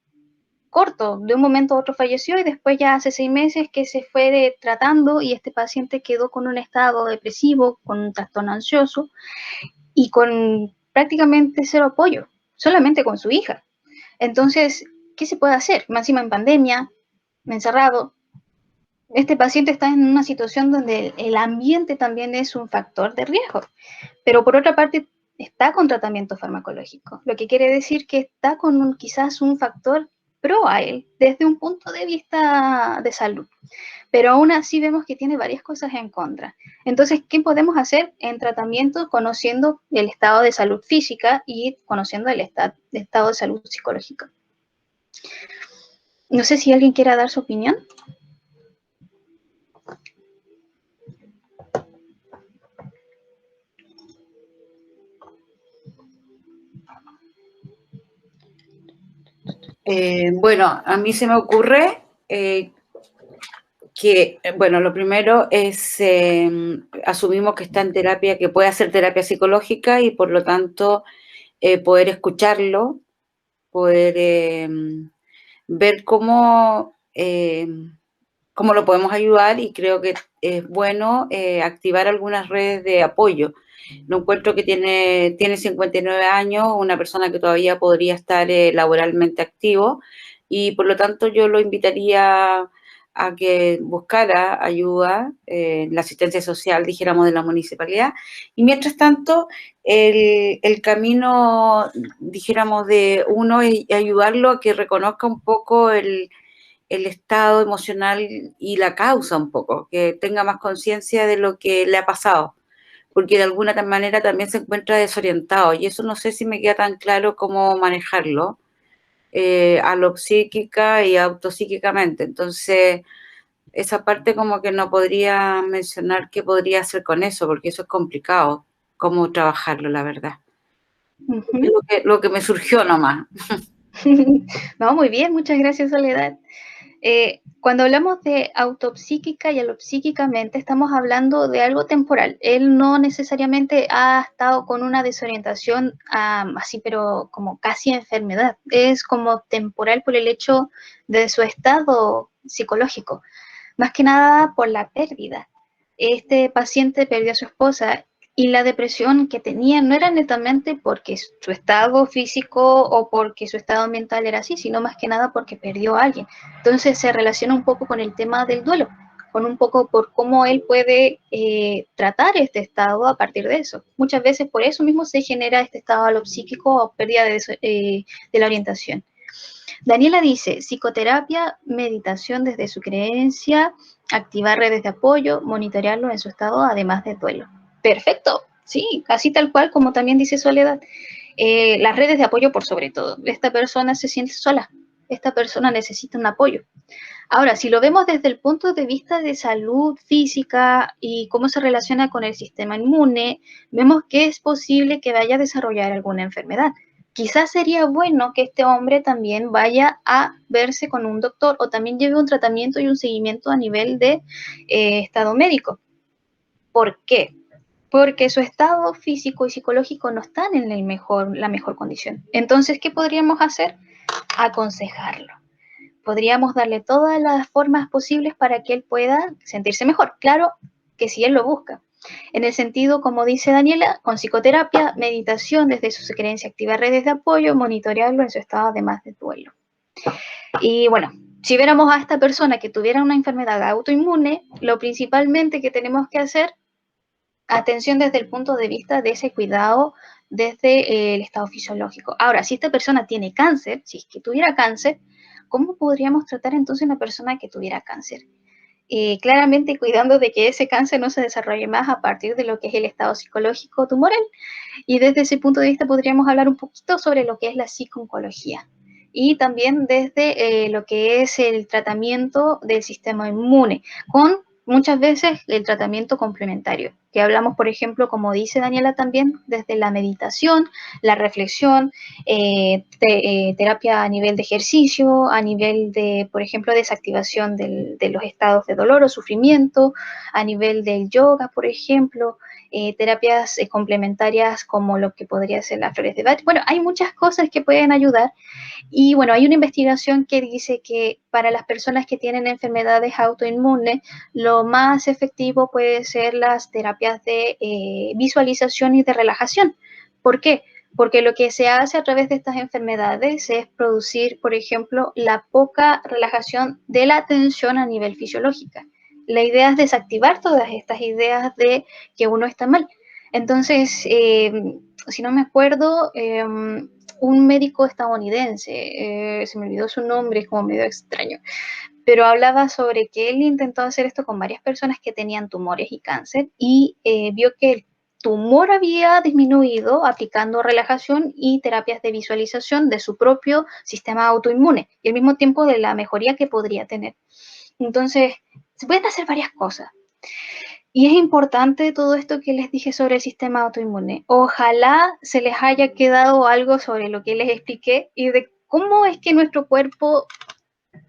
corto. De un momento a otro falleció y después ya hace 6 meses que se fue tratando y este paciente quedó con un estado depresivo, con un trastorno ansioso y con prácticamente cero apoyo, solamente con su hija. Entonces, ¿qué se puede hacer? Más encima en pandemia, encerrado. Este paciente está en una situación donde el ambiente también es un factor de riesgo, pero por otra parte está con tratamiento farmacológico, lo que quiere decir que está con quizás un factor pro a él desde un punto de vista de salud, pero aún así vemos que tiene varias cosas en contra. Entonces, ¿qué podemos hacer en tratamiento conociendo el estado de salud física y conociendo el estado de salud psicológica? No sé si alguien quiera dar su opinión. Bueno, a mí se me ocurre que, bueno, lo primero es, asumimos que está en terapia, que puede hacer terapia psicológica y por lo tanto poder escucharlo, poder ver cómo lo podemos ayudar, y creo que es bueno activar algunas redes de apoyo. No encuentro que tiene 59 años, una persona que todavía podría estar laboralmente activo, y por lo tanto yo lo invitaría a que buscara ayuda en la asistencia social, dijéramos, de la municipalidad. Y mientras tanto, el camino, dijéramos, de uno es ayudarlo a que reconozca un poco el estado emocional y la causa un poco, que tenga más conciencia de lo que le ha pasado, porque de alguna manera también se encuentra desorientado, y eso no sé si me queda tan claro cómo manejarlo, a lo psíquica y autopsíquicamente. Entonces, esa parte como que no podría mencionar qué podría hacer con eso, porque eso es complicado, cómo trabajarlo, la verdad. Es lo que me surgió nomás. No, muy bien, muchas gracias, Soledad. Cuando hablamos de autopsíquica y alopsíquicamente, estamos hablando de algo temporal. Él no necesariamente ha estado con una desorientación así, pero como casi enfermedad. Es como temporal por el hecho de su estado psicológico, más que nada por la pérdida. Este paciente perdió a su esposa y la depresión que tenía no era netamente porque su estado físico o porque su estado mental era así, sino más que nada porque perdió a alguien. Entonces se relaciona un poco con el tema del duelo, con un poco por cómo él puede tratar este estado a partir de eso. Muchas veces por eso mismo se genera este estado alopsíquico o pérdida de la orientación. Daniela dice, psicoterapia, meditación desde su creencia, activar redes de apoyo, monitorearlo en su estado, además de duelo. Perfecto, sí, así tal cual como también dice Soledad. Las redes de apoyo por sobre todo. Esta persona se siente sola, esta persona necesita un apoyo. Ahora, si lo vemos desde el punto de vista de salud física y cómo se relaciona con el sistema inmune, vemos que es posible que vaya a desarrollar alguna enfermedad. Quizás sería bueno que este hombre también vaya a verse con un doctor o también lleve un tratamiento y un seguimiento a nivel de estado médico. ¿Por qué? Porque su estado físico y psicológico no están en la mejor condición. Entonces, ¿qué podríamos hacer? Aconsejarlo. Podríamos darle todas las formas posibles para que él pueda sentirse mejor. Claro que si él lo busca. En el sentido, como dice Daniela, con psicoterapia, meditación desde su creencia, activar redes de apoyo, monitorearlo en su estado además de duelo. Y bueno, si viéramos a esta persona que tuviera una enfermedad autoinmune, lo principalmente que tenemos que hacer, atención desde el punto de vista de ese cuidado desde el estado fisiológico. Ahora, si esta persona tiene cáncer, si es que tuviera cáncer, ¿cómo podríamos tratar entonces a una persona que tuviera cáncer? Claramente cuidando de que ese cáncer no se desarrolle más a partir de lo que es el estado psicológico tumoral. Y desde ese punto de vista podríamos hablar un poquito sobre lo que es la psico-oncología y también desde lo que es el tratamiento del sistema inmune, con muchas veces el tratamiento complementario, que hablamos, por ejemplo, como dice Daniela también, desde la meditación, la reflexión, terapia a nivel de ejercicio, a nivel de, por ejemplo, desactivación de los estados de dolor o sufrimiento, a nivel del yoga, por ejemplo, terapias complementarias como lo que podría ser las flores de Bach. Bueno, hay muchas cosas que pueden ayudar y bueno, hay una investigación que dice que para las personas que tienen enfermedades autoinmunes, lo más efectivo puede ser las terapias de visualización y de relajación. ¿Por qué? Porque lo que se hace a través de estas enfermedades es producir, por ejemplo, la poca relajación de la atención a nivel fisiológica. La idea es desactivar todas estas ideas de que uno está mal. Entonces, si no me acuerdo, un médico estadounidense, se me olvidó su nombre, es como medio extraño, pero hablaba sobre que él intentó hacer esto con varias personas que tenían tumores y cáncer y vio que el tumor había disminuido aplicando relajación y terapias de visualización de su propio sistema autoinmune y al mismo tiempo de la mejoría que podría tener. Entonces, se pueden hacer varias cosas. Y es importante todo esto que les dije sobre el sistema autoinmune. Ojalá se les haya quedado algo sobre lo que les expliqué y de cómo es que nuestro cuerpo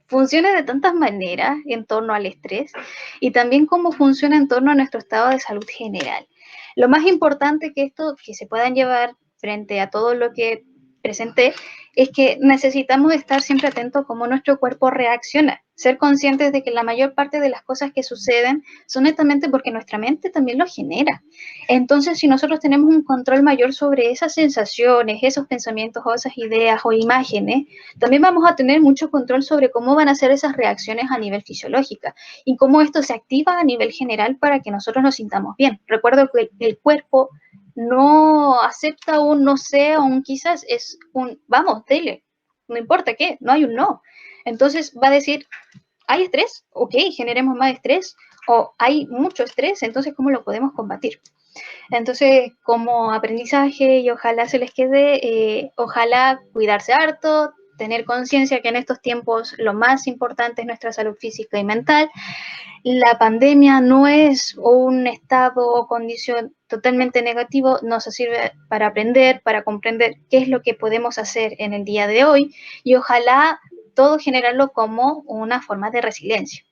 funciona de tantas maneras en torno al estrés y también cómo funciona en torno a nuestro estado de salud general. Lo más importante que esto, que se puedan llevar frente a todo lo que presenté, es que necesitamos estar siempre atentos a cómo nuestro cuerpo reacciona, ser conscientes de que la mayor parte de las cosas que suceden son netamente porque nuestra mente también lo genera. Entonces, si nosotros tenemos un control mayor sobre esas sensaciones, esos pensamientos o esas ideas o imágenes, también vamos a tener mucho control sobre cómo van a ser esas reacciones a nivel fisiológico y cómo esto se activa a nivel general para que nosotros nos sintamos bien. Recuerdo que el cuerpo no acepta un no sé o un quizás, es un vamos, dele, no importa qué, no hay un no. Entonces va a decir, ¿hay estrés? Ok, generemos más estrés. O hay mucho estrés, entonces ¿cómo lo podemos combatir? Entonces, como aprendizaje y ojalá se les quede, ojalá cuidarse harto, tener conciencia que en estos tiempos lo más importante es nuestra salud física y mental. La pandemia no es un estado o condición totalmente negativo, nos sirve para aprender, para comprender qué es lo que podemos hacer en el día de hoy y ojalá todo generarlo como una forma de resiliencia.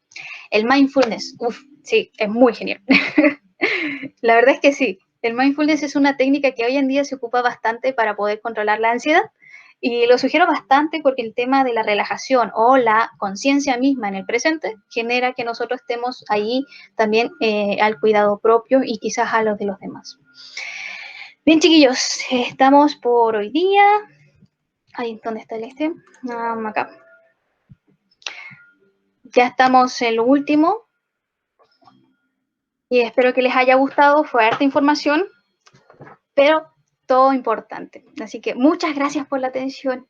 El mindfulness, sí, es muy genial. La verdad es que sí, el mindfulness es una técnica que hoy en día se ocupa bastante para poder controlar la ansiedad y lo sugiero bastante porque el tema de la relajación o la conciencia misma en el presente genera que nosotros estemos ahí también al cuidado propio y quizás a los de los demás. Bien, chiquillos, estamos por hoy día. Ahí, ¿dónde está el este? Acá. Ya estamos en lo último. Y espero que les haya gustado. Fue harta información, pero todo importante. Así que muchas gracias por la atención.